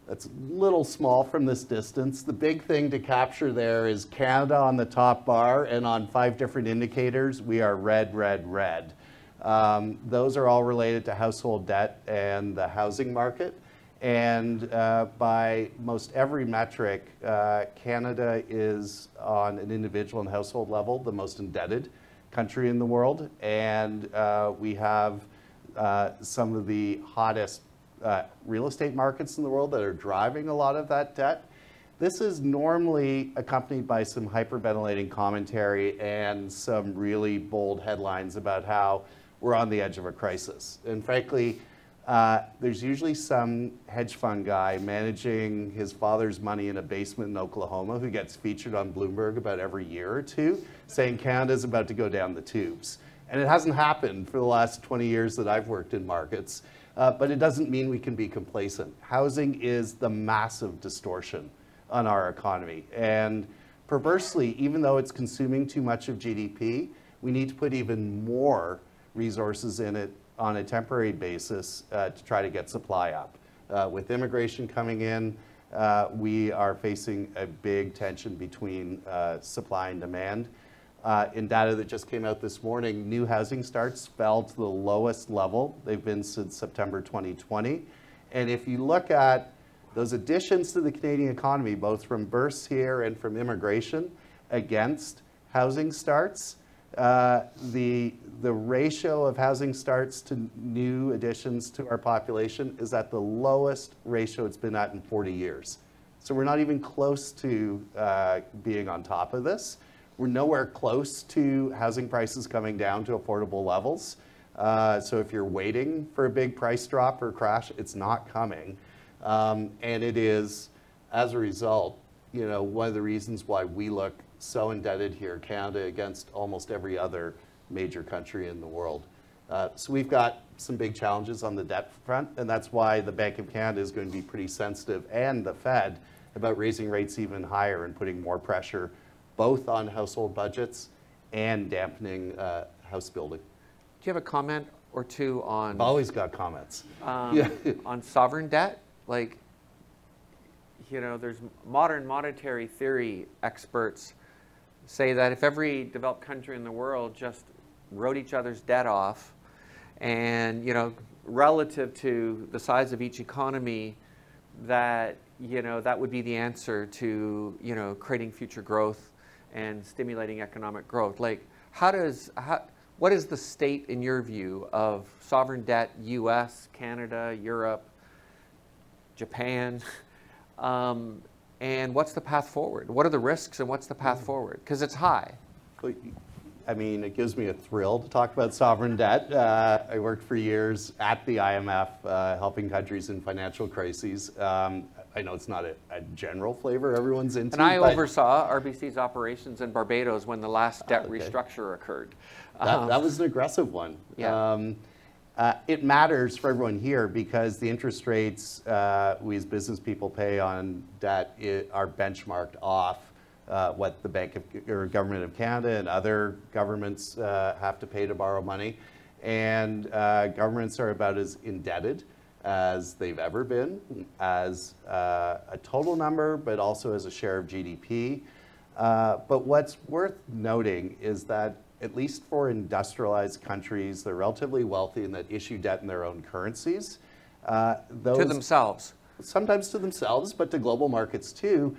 Speaker 15: that's a little small from this distance. The big thing to capture there is Canada on the top bar, and on 5 different indicators, we are red, red, red. Those are all related to household debt and the housing market. And by most every metric, Canada is, on an individual and household level, the most indebted country in the world. And we have some of the hottest real estate markets in the world that are driving a lot of that debt. This is normally accompanied by some hyperventilating commentary and some really bold headlines about how we're on the edge of a crisis. And frankly, there's usually some hedge fund guy managing his father's money in a basement in Oklahoma who gets featured on Bloomberg about every year or two, saying Canada's about to go down the tubes. And it hasn't happened for the last 20 years that I've worked in markets, but it doesn't mean we can be complacent. Housing is the massive distortion on our economy. And perversely, even though it's consuming too much of GDP, we need to put even more resources in it on a temporary basis to try to get supply up. With immigration coming in, we are facing a big tension between supply and demand. In data that just came out this morning, new housing starts fell to the lowest level they've been since September 2020. And if you look at those additions to the Canadian economy, both from births here and from immigration against housing starts, the ratio of housing starts to new additions to our population is at the lowest ratio it's been at in 40 years. So we're not even close to being on top of this. We're nowhere close to housing prices coming down to affordable levels. So if you're waiting for a big price drop or crash, it's not coming. And it is, as a result, one of the reasons why we look so indebted here, Canada, against almost every other major country in the world. So we've got some big challenges on the debt front, and that's why the Bank of Canada is going to be pretty sensitive, and the Fed, about raising rates even higher and putting more pressure both on household budgets and dampening house building.
Speaker 14: Do you have a comment or two on...
Speaker 15: I've always got comments.
Speaker 14: On sovereign debt? Like, there's modern monetary theory experts say that if every developed country in the world just wrote each other's debt off and, relative to the size of each economy, that, that would be the answer to, creating future growth and stimulating economic growth. Like, what is the state, in your view, of sovereign debt, US, Canada, Europe, Japan? And what's the path forward? What are the risks and what's the path forward? Because it's high.
Speaker 15: I mean, it gives me a thrill to talk about sovereign debt. I worked for years at the IMF, helping countries in financial crises. I know it's not a general flavor everyone's into.
Speaker 14: And I oversaw RBC's operations in Barbados when the last debt restructure occurred.
Speaker 15: That was an aggressive one.
Speaker 14: Yeah.
Speaker 15: It matters for everyone here because the interest rates we as business people pay on debt are benchmarked off what the Bank of, or Government of Canada and other governments have to pay to borrow money. And governments are about as indebted as they've ever been, as a total number, but also as a share of GDP. But what's worth noting is that at least for industrialized countries, they're relatively wealthy and that issue debt in their own currencies.
Speaker 14: To themselves.
Speaker 15: Sometimes to themselves, but to global markets too.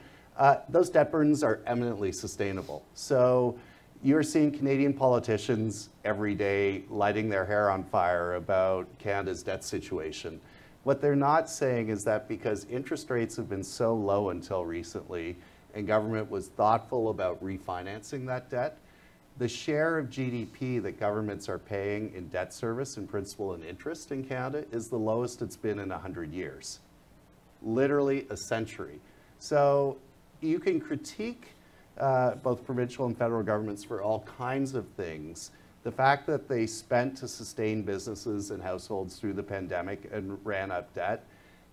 Speaker 15: Those debt burdens are eminently sustainable. So you're seeing Canadian politicians every day lighting their hair on fire about Canada's debt situation. What they're not saying is that because interest rates have been so low until recently and government was thoughtful about refinancing that debt, the share of GDP that governments are paying in debt service and principal and interest in Canada is the lowest it's been in 100 years. Literally a century. So you can critique both provincial and federal governments for all kinds of things. The fact that they spent to sustain businesses and households through the pandemic and ran up debt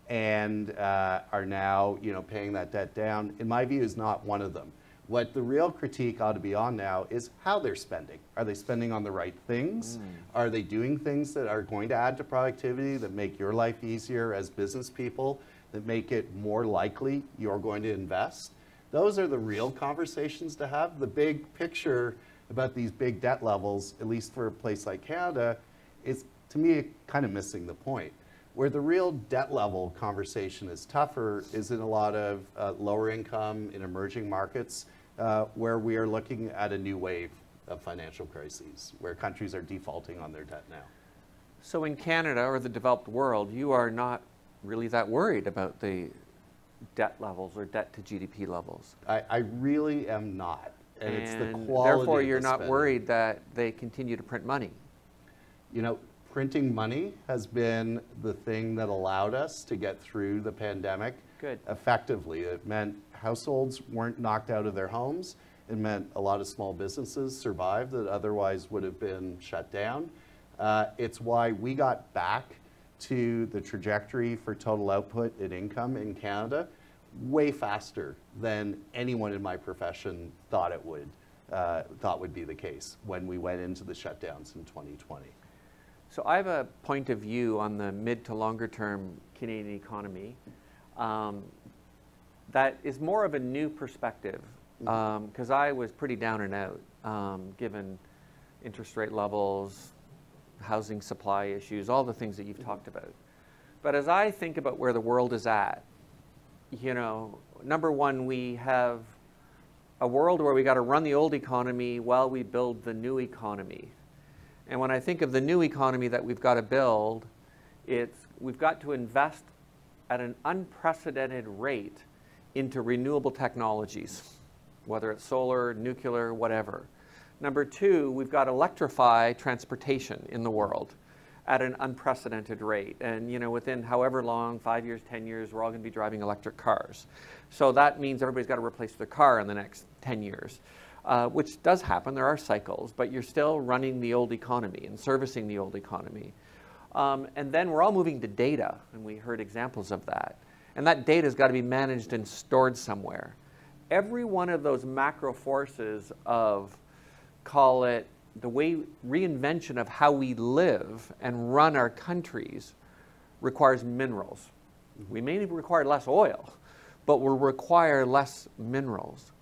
Speaker 15: and are now, paying that debt down, in my view, is not one of them. What the real critique ought to be on now is how they're spending. Are they spending on the right things? Are they doing things that are going to add to productivity, that make your life easier as business people, that make it more likely you're going to invest? Those are the real conversations to have. The big picture about these big debt levels, at least for a place like Canada, is, to me, kind of missing the point. Where the real debt level conversation is tougher is in a lot of lower income in emerging markets, where we are looking at a new wave of financial crises, where countries are defaulting on their debt now.
Speaker 14: So in Canada or the developed world, you are not really that worried about the debt levels or debt to GDP levels.
Speaker 15: I really am not. And it's the quality
Speaker 14: therefore
Speaker 15: of
Speaker 14: you're
Speaker 15: the
Speaker 14: not
Speaker 15: spending.
Speaker 14: worried that they continue to print money.
Speaker 15: Printing money has been the thing that allowed us to get through the pandemic effectively. It meant households weren't knocked out of their homes. It meant a lot of small businesses survived that otherwise would have been shut down. It's why we got back to the trajectory for total output and income in Canada way faster than anyone in my profession thought it would, would be the case when we went into the shutdowns in 2020.
Speaker 14: So I have a point of view on the mid to longer term Canadian economy that is more of a new perspective, because I was pretty down and out given interest rate levels, housing supply issues, all the things that you've talked about. But as I think about where the world is at, number one, we have a world where we got to run the old economy while we build the new economy. And when I think of the new economy that we've got to build, we've got to invest at an unprecedented rate into renewable technologies, whether it's solar, nuclear, whatever. Number two, we've got to electrify transportation in the world at an unprecedented rate. And within however long, 5 years, 10 years, we're all going to be driving electric cars. So that means everybody's got to replace their car in the next 10 years. Which does happen, there are cycles, but you're still running the old economy and servicing the old economy. And then we're all moving to data, and we heard examples of that. And that data has got to be managed and stored somewhere. Every one of those macro forces of, call it, the way reinvention of how we live and run our countries requires minerals. We may require less oil, but we'll require less minerals.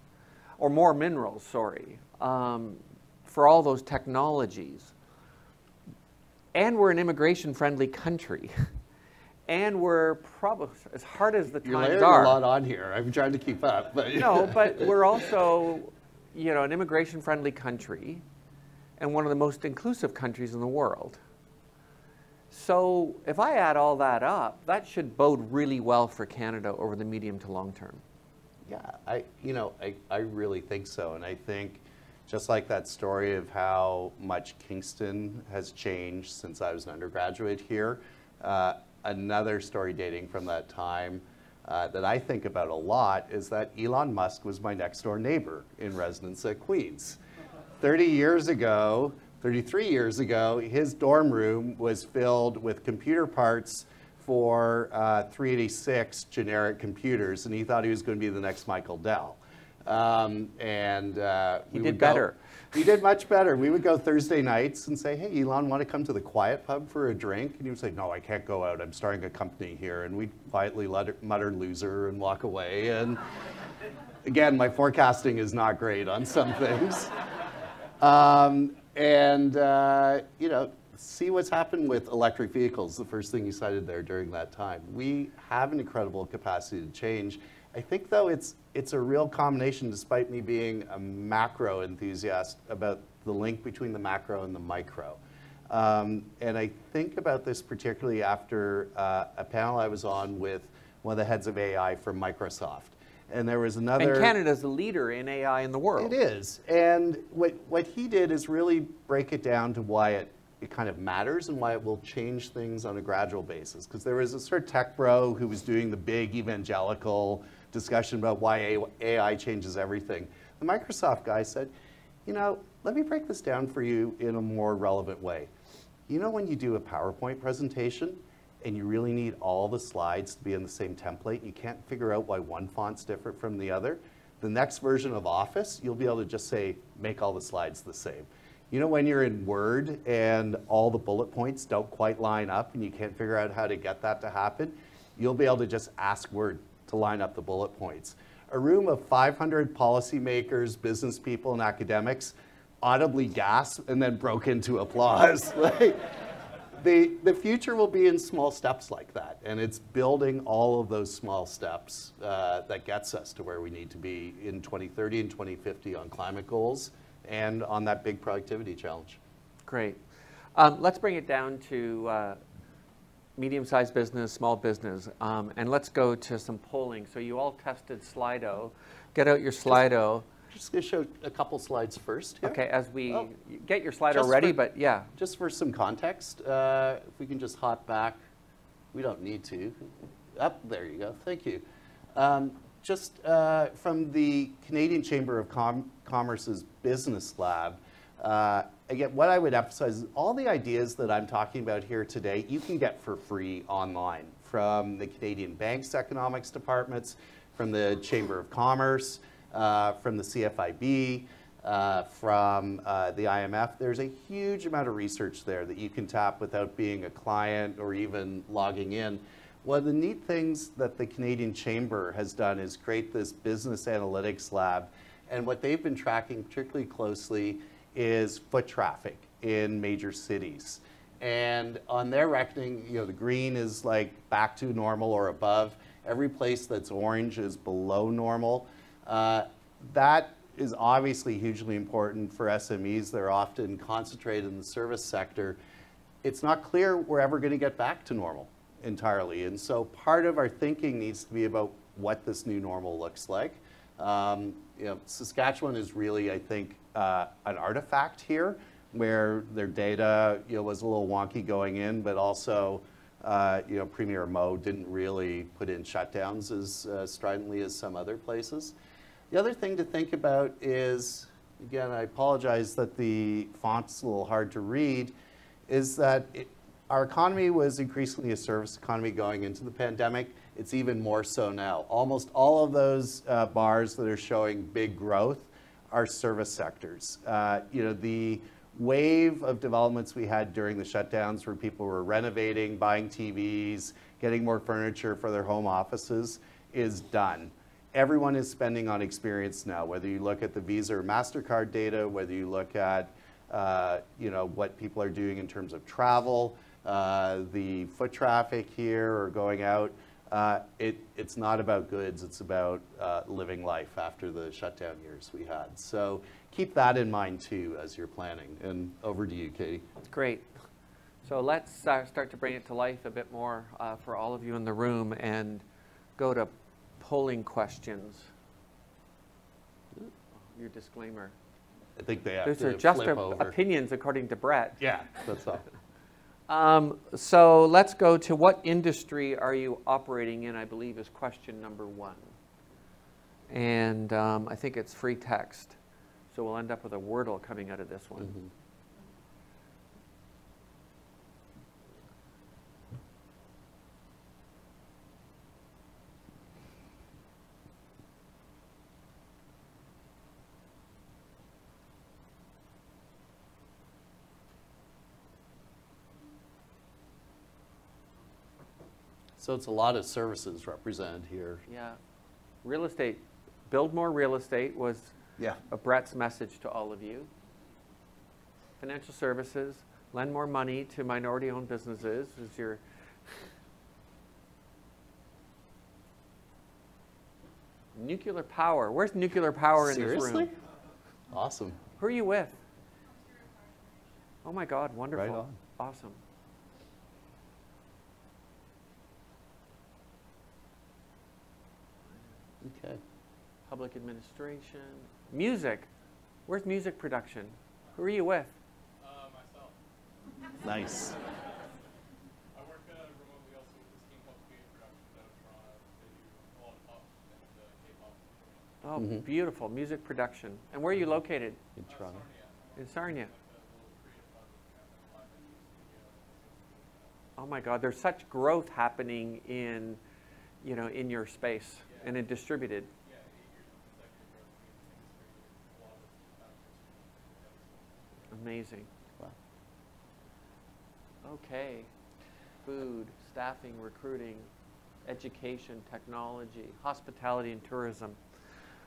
Speaker 14: Or more minerals, sorry, for all those technologies. And we're an immigration-friendly country. And we're probably, as hard as the times are.
Speaker 15: You're layering a lot on here. I'm trying to keep up. But
Speaker 14: no, but we're also, an immigration-friendly country and one of the most inclusive countries in the world. So if I add all that up, that should bode really well for Canada over the medium to long term.
Speaker 15: Yeah, I really think so. And I think just like that story of how much Kingston has changed since I was an undergraduate here, another story dating from that time that I think about a lot is that Elon Musk was my next door neighbor in residence at Queen's. 33 years ago, his dorm room was filled with computer parts for 386 generic computers, and he thought he was going to be the next Michael Dell.
Speaker 14: He did better.
Speaker 15: He did much better. We would go Thursday nights and say, hey, Elon, want to come to the Quiet Pub for a drink? And he would say, no, I can't go out. I'm starting a company here. And we'd quietly mutter loser and walk away. And again, my forecasting is not great on some things. See what's happened with electric vehicles, the first thing you cited there during that time. We have an incredible capacity to change. I think, though, it's a real combination, despite me being a macro enthusiast, about the link between the macro and the micro. And I think about this particularly after a panel I was on with one of the heads of AI from Microsoft. And there was another...
Speaker 14: And Canada's the leader in AI in the world.
Speaker 15: It is. And what he did is really break it down to why it kind of matters and why it will change things on a gradual basis. Because there was a sort of tech bro who was doing the big evangelical discussion about why AI changes everything. The Microsoft guy said, let me break this down for you in a more relevant way. When you do a PowerPoint presentation and you really need all the slides to be in the same template, and you can't figure out why one font's different from the other, the next version of Office, you'll be able to just say, make all the slides the same. You know when you're in Word and all the bullet points don't quite line up and you can't figure out how to get that to happen? You'll be able to just ask Word to line up the bullet points. A room of 500 policymakers, business people, and academics audibly gasped and then broke into applause. Like, the future will be in small steps like that, and it's building all of those small steps that gets us to where we need to be in 2030 and 2050 on climate goals and on that big productivity challenge.
Speaker 14: Great. Let's bring it down to medium-sized business, small business, and let's go to some polling. So you all tested Slido. Get out your Slido.
Speaker 15: Just going to show a couple slides first here.
Speaker 14: Okay, as we get your Slido ready, but yeah.
Speaker 15: Just for some context, if we can just hop back. We don't need to. Up, there you go. Thank you. Just from the Canadian Chamber of Commerce's Business Lab, again, what I would emphasize is all the ideas that I'm talking about here today, you can get for free online from the Canadian Bank's economics departments, from the Chamber of Commerce, from the CFIB, from the IMF. There's a huge amount of research there that you can tap without being a client or even logging in. One of the neat things that the Canadian Chamber has done is create this business analytics lab, and what they've been tracking particularly closely is foot traffic in major cities. And on their reckoning, you know, the green is like back to normal or above. Every place that's orange is below normal. That is obviously hugely important for SMEs. They're often concentrated in the service sector. It's not clear we're ever going to get back to normal entirely. And so part of our thinking needs to be about what this new normal looks like. You know, Saskatchewan is really, I think, an artifact here where their data, you know, was a little wonky going in, but also, you know, Premier Moe didn't really put in shutdowns as stridently as some other places. The other thing to think about is, again, I apologize that the font's a little hard to read, is that our economy was increasingly a service economy going into the pandemic. It's even more so now. Almost all of those bars that are showing big growth are service sectors. You know, the wave of developments we had during the shutdowns where people were renovating, buying TVs, getting more furniture for their home offices is done. Everyone is spending on experience now, whether you look at the Visa or MasterCard data, whether you look at you know, what people are doing in terms of travel, the foot traffic here or going out. It's not about goods, it's about living life after the shutdown years we had. So keep that in mind too as you're planning. And over to you, Katie.
Speaker 14: Great. So let's start to bring it to life a bit more for all of you in the room and go to polling questions. Your disclaimer.
Speaker 15: I think they have
Speaker 14: Those
Speaker 15: to
Speaker 14: are just
Speaker 15: flip over.
Speaker 14: opinions according to Brett.
Speaker 15: Yeah, that's all.
Speaker 14: So let's go to what industry are you operating in, I believe is question number 1. And I think it's free text. So we'll end up with a Wordle coming out of this one.
Speaker 15: Mm-hmm. So it's a lot of services represented here.
Speaker 14: Yeah. Real estate. Build more real estate was Brett's message to all of you. Financial services. Lend more money to minority-owned businesses is your... Nuclear power. Where's nuclear power in this room?
Speaker 15: Seriously? Awesome.
Speaker 14: Who are you with? Oh my God, wonderful.
Speaker 15: Right on.
Speaker 14: Awesome.
Speaker 15: Okay.
Speaker 14: Public administration. Music. Where's music production? Who are you with?
Speaker 16: Myself.
Speaker 15: Nice.
Speaker 16: I work remotely also with this team called Creative Productions out of Toronto. They do a lot of pop and K-pop.
Speaker 14: Oh, beautiful. Music production. And where are you located?
Speaker 15: In Toronto.
Speaker 14: In Sarnia. Oh my God, there's such growth happening in, you know, in your space and in distributed. Amazing.
Speaker 15: Wow.
Speaker 14: Okay. Food, staffing, recruiting, education, technology, hospitality and tourism.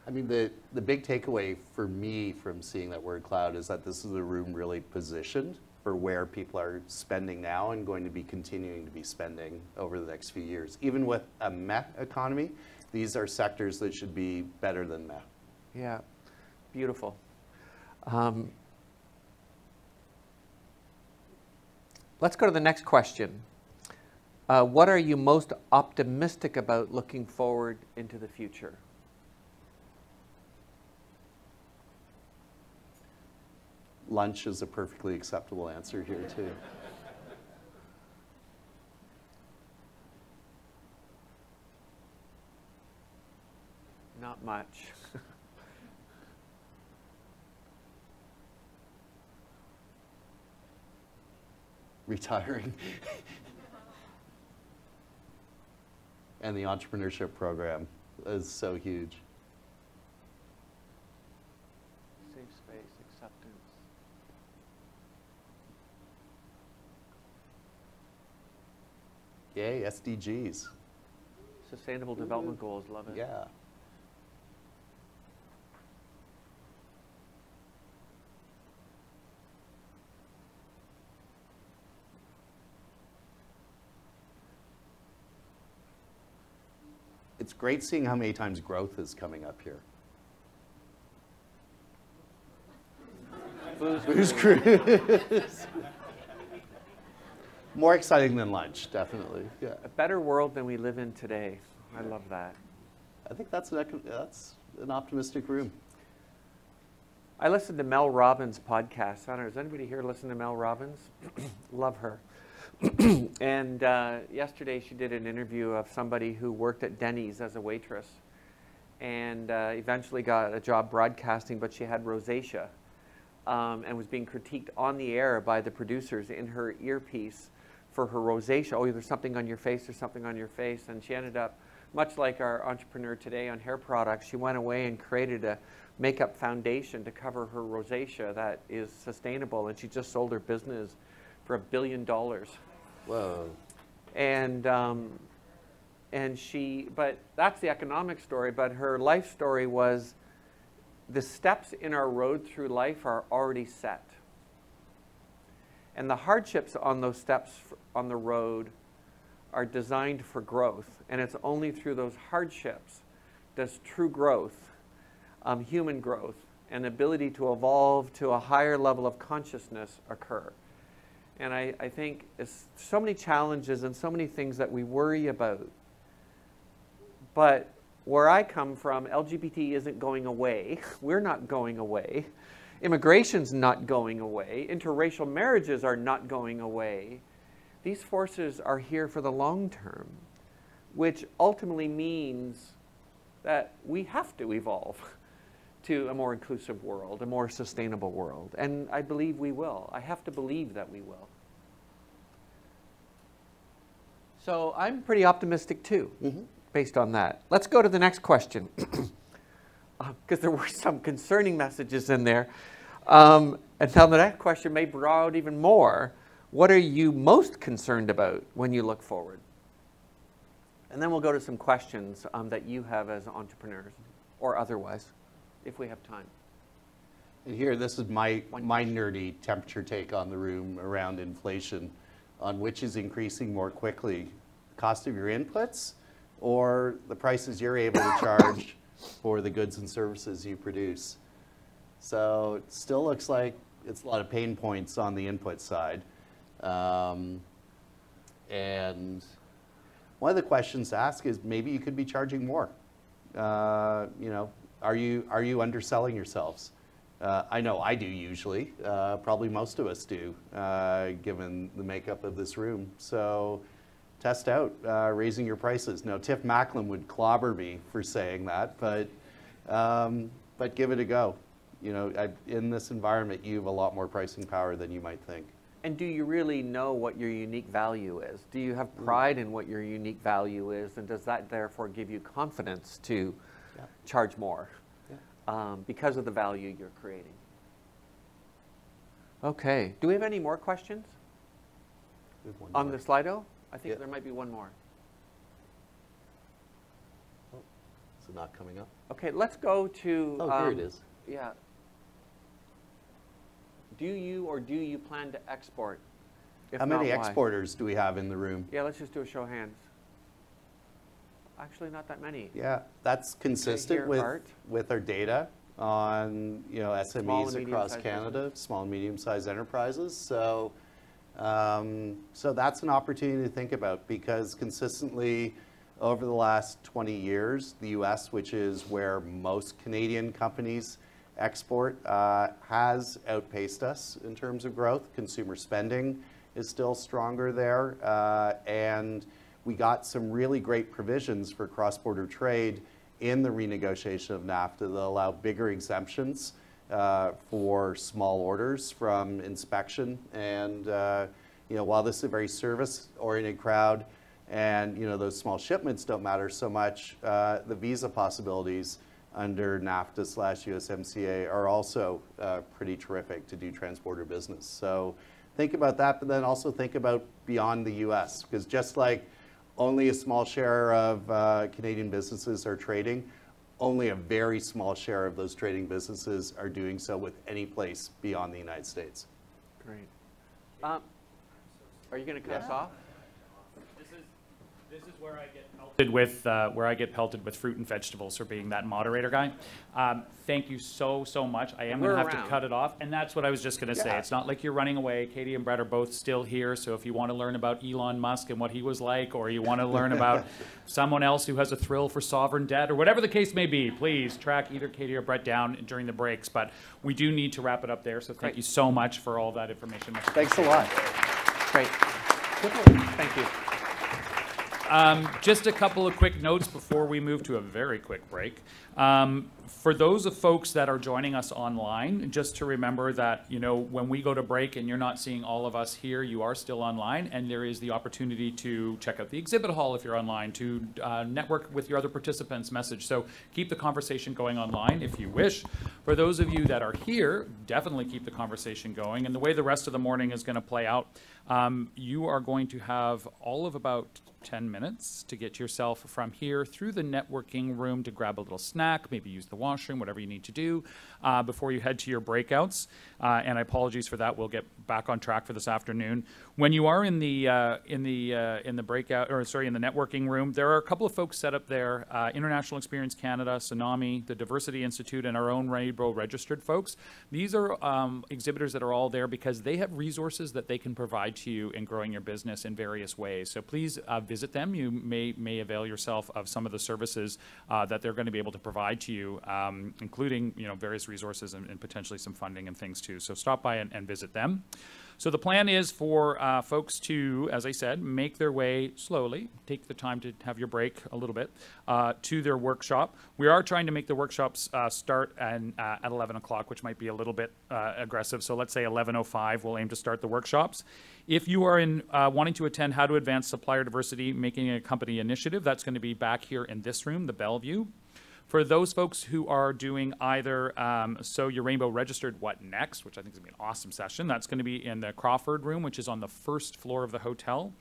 Speaker 15: I mean, the big takeaway for me from seeing that word cloud is that this is a room really positioned for where people are spending now and going to be continuing to be spending over the next few years. Even with a meh economy, these are sectors that should be better than meh.
Speaker 14: Yeah, beautiful. Let's go to the next question. What are you most optimistic about looking forward into the future?
Speaker 15: Lunch is a perfectly acceptable answer here too.
Speaker 14: Not much.
Speaker 15: Retiring. And the entrepreneurship program is so huge.
Speaker 14: Safe space, acceptance.
Speaker 15: Yay, SDGs.
Speaker 14: Sustainable Development Goals, love it.
Speaker 15: Yeah. It's great seeing how many times growth is coming up here. Booze Cruise. More exciting than lunch, definitely. Yeah.
Speaker 14: A better world than we live in today. I love that.
Speaker 15: I think that's an optimistic room.
Speaker 14: I listened to Mel Robbins' podcast. I don't know, does anybody here listen to Mel Robbins? Love her. And yesterday she did an interview of somebody who worked at Denny's as a waitress and eventually got a job broadcasting, but she had rosacea and was being critiqued on the air by the producers in her earpiece for her rosacea. Oh, there's something on your face, there's something on your face. And she ended up, much like our entrepreneur today on hair products, she went away and created a makeup foundation to cover her rosacea that is sustainable. And she just sold her business for $1 billion.
Speaker 15: Whoa.
Speaker 14: And she, but that's the economic story, but her life story was the steps in our road through life are already set. And the hardships on those steps on the road are designed for growth. And it's only through those hardships does true growth, human growth, and ability to evolve to a higher level of consciousness occur. And I think it's so many challenges and so many things that we worry about. But where I come from, LGBT isn't going away. We're not going away. Immigration's not going away. Interracial marriages are not going away. These forces are here for the long term, which ultimately means that we have to evolve to a more inclusive world, a more sustainable world. And I believe we will. I have to believe that we will. So I'm pretty optimistic too, based on that. Let's go to the next question, because there were some concerning messages in there. And now the next question may draw out even more. What are you most concerned about when you look forward? And then we'll go to some questions that you have as entrepreneurs, or otherwise, if we have time.
Speaker 15: And here, this is my nerdy temperature take on the room around inflation, on which is increasing more quickly, cost of your inputs or the prices you're able to charge for the goods and services you produce. So it still looks like it's a lot of pain points on the input side. And one of the questions to ask is maybe you could be charging more. You know, are you underselling yourselves? I know I do usually. Probably most of us do, given the makeup of this room. So test out raising your prices. Now, Tiff Macklem would clobber me for saying that, but give it a go. You know, in this environment, you have a lot more pricing power than you might think.
Speaker 14: And do you really know what your unique value is? Do you have pride in what your unique value is? And does that therefore give you confidence to charge more because of the value you're creating? Okay. Do we have any more questions on the Slido? I think there might be one more.
Speaker 15: Oh, is it not coming up?
Speaker 14: Okay, let's go to...
Speaker 15: Oh, here it is.
Speaker 14: Yeah. Do you plan to export? If
Speaker 15: How many
Speaker 14: not, why?
Speaker 15: exporters do we have in the room?
Speaker 14: Yeah, let's just do a show of hands. Actually, not that many.
Speaker 15: Yeah, that's consistent
Speaker 14: Here,
Speaker 15: with our data on SMEs
Speaker 14: and
Speaker 15: across
Speaker 14: medium-sized
Speaker 15: Canada, small and medium-sized enterprises. So, so that's an opportunity to think about, because consistently over the last 20 years, the U.S., which is where most Canadian companies export, has outpaced us in terms of growth. Consumer spending is still stronger there, and we got some really great provisions for cross-border trade in the renegotiation of NAFTA that allow bigger exemptions for small orders from inspection. And while this is a very service-oriented crowd, and those small shipments don't matter so much, the visa possibilities under NAFTA/USMCA are also pretty terrific to do transborder business. So think about that, but then also think about beyond the US, because just like only a small share of Canadian businesses are trading, only a very small share of those trading businesses are doing so with any place beyond the United States.
Speaker 14: Great. Are you going to cut us off?
Speaker 1: This is where I get pelted with fruit and vegetables for being that moderator guy. Thank you so much. I am going to have to cut it off, and that's what I was just going to say. It's not like you're running away. Katie and Brett are both still here, so if you want to learn about Elon Musk and what he was like, or you want to learn about someone else who has a thrill for sovereign debt, or whatever the case may be, please track either Katie or Brett down during the breaks. But we do need to wrap it up there, so thank you so much for all that information.
Speaker 15: Thanks a lot.
Speaker 14: Great. Thank you.
Speaker 1: Just a couple of quick notes before we move to a very quick break. For those of folks that are joining us online, just to remember that, when we go to break and you're not seeing all of us here, you are still online, and there is the opportunity to check out the exhibit hall if you're online, to network with your other participants, message. So keep the conversation going online if you wish. For those of you that are here, definitely keep the conversation going. And the way the rest of the morning is going to play out, you are going to have all of about 10 minutes to get yourself from here through the networking room to grab a little snack, maybe use the washroom, whatever you need to do before you head to your breakouts. And I apologize for that. We'll get back on track for this afternoon. When you are in the breakout, or sorry, in the networking room, there are a couple of folks set up there: International Experience Canada, Tsunami, the Diversity Institute, and our own Rainbow registered folks. These are exhibitors that are all there because they have resources that they can provide to you in growing your business in various ways. So please visit them. You may avail yourself of some of the services that they're going to be able to provide to you, including various resources and potentially some funding and things too. So stop by and visit them. So the plan is for folks to, as I said, make their way slowly, take the time to have your break a little bit, to their workshop. We are trying to make the workshops start at 11 o'clock, which might be a little bit aggressive. So let's say 11:05, we'll aim to start the workshops. If you are wanting to attend How to Advance Supplier Diversity, Making a Company Initiative, that's going to be back here in this room, the Bellevue. For those folks who are doing either So Your Rainbow Registered What Next, which I think is going to be an awesome session, that's going to be in the Crawford room, which is on the first floor of the hotel.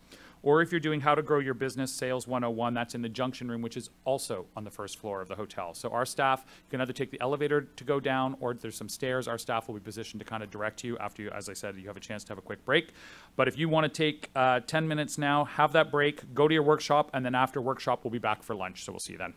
Speaker 1: Or if you're doing How to Grow Your Business Sales 101, that's in the Junction room, which is also on the first floor of the hotel. So our staff can either take the elevator to go down, or there's some stairs. Our staff will be positioned to kind of direct you after you, as I said, you have a chance to have a quick break. But if you want to take 10 minutes now, have that break, go to your workshop, and then after workshop, we'll be back for lunch. So we'll see you then.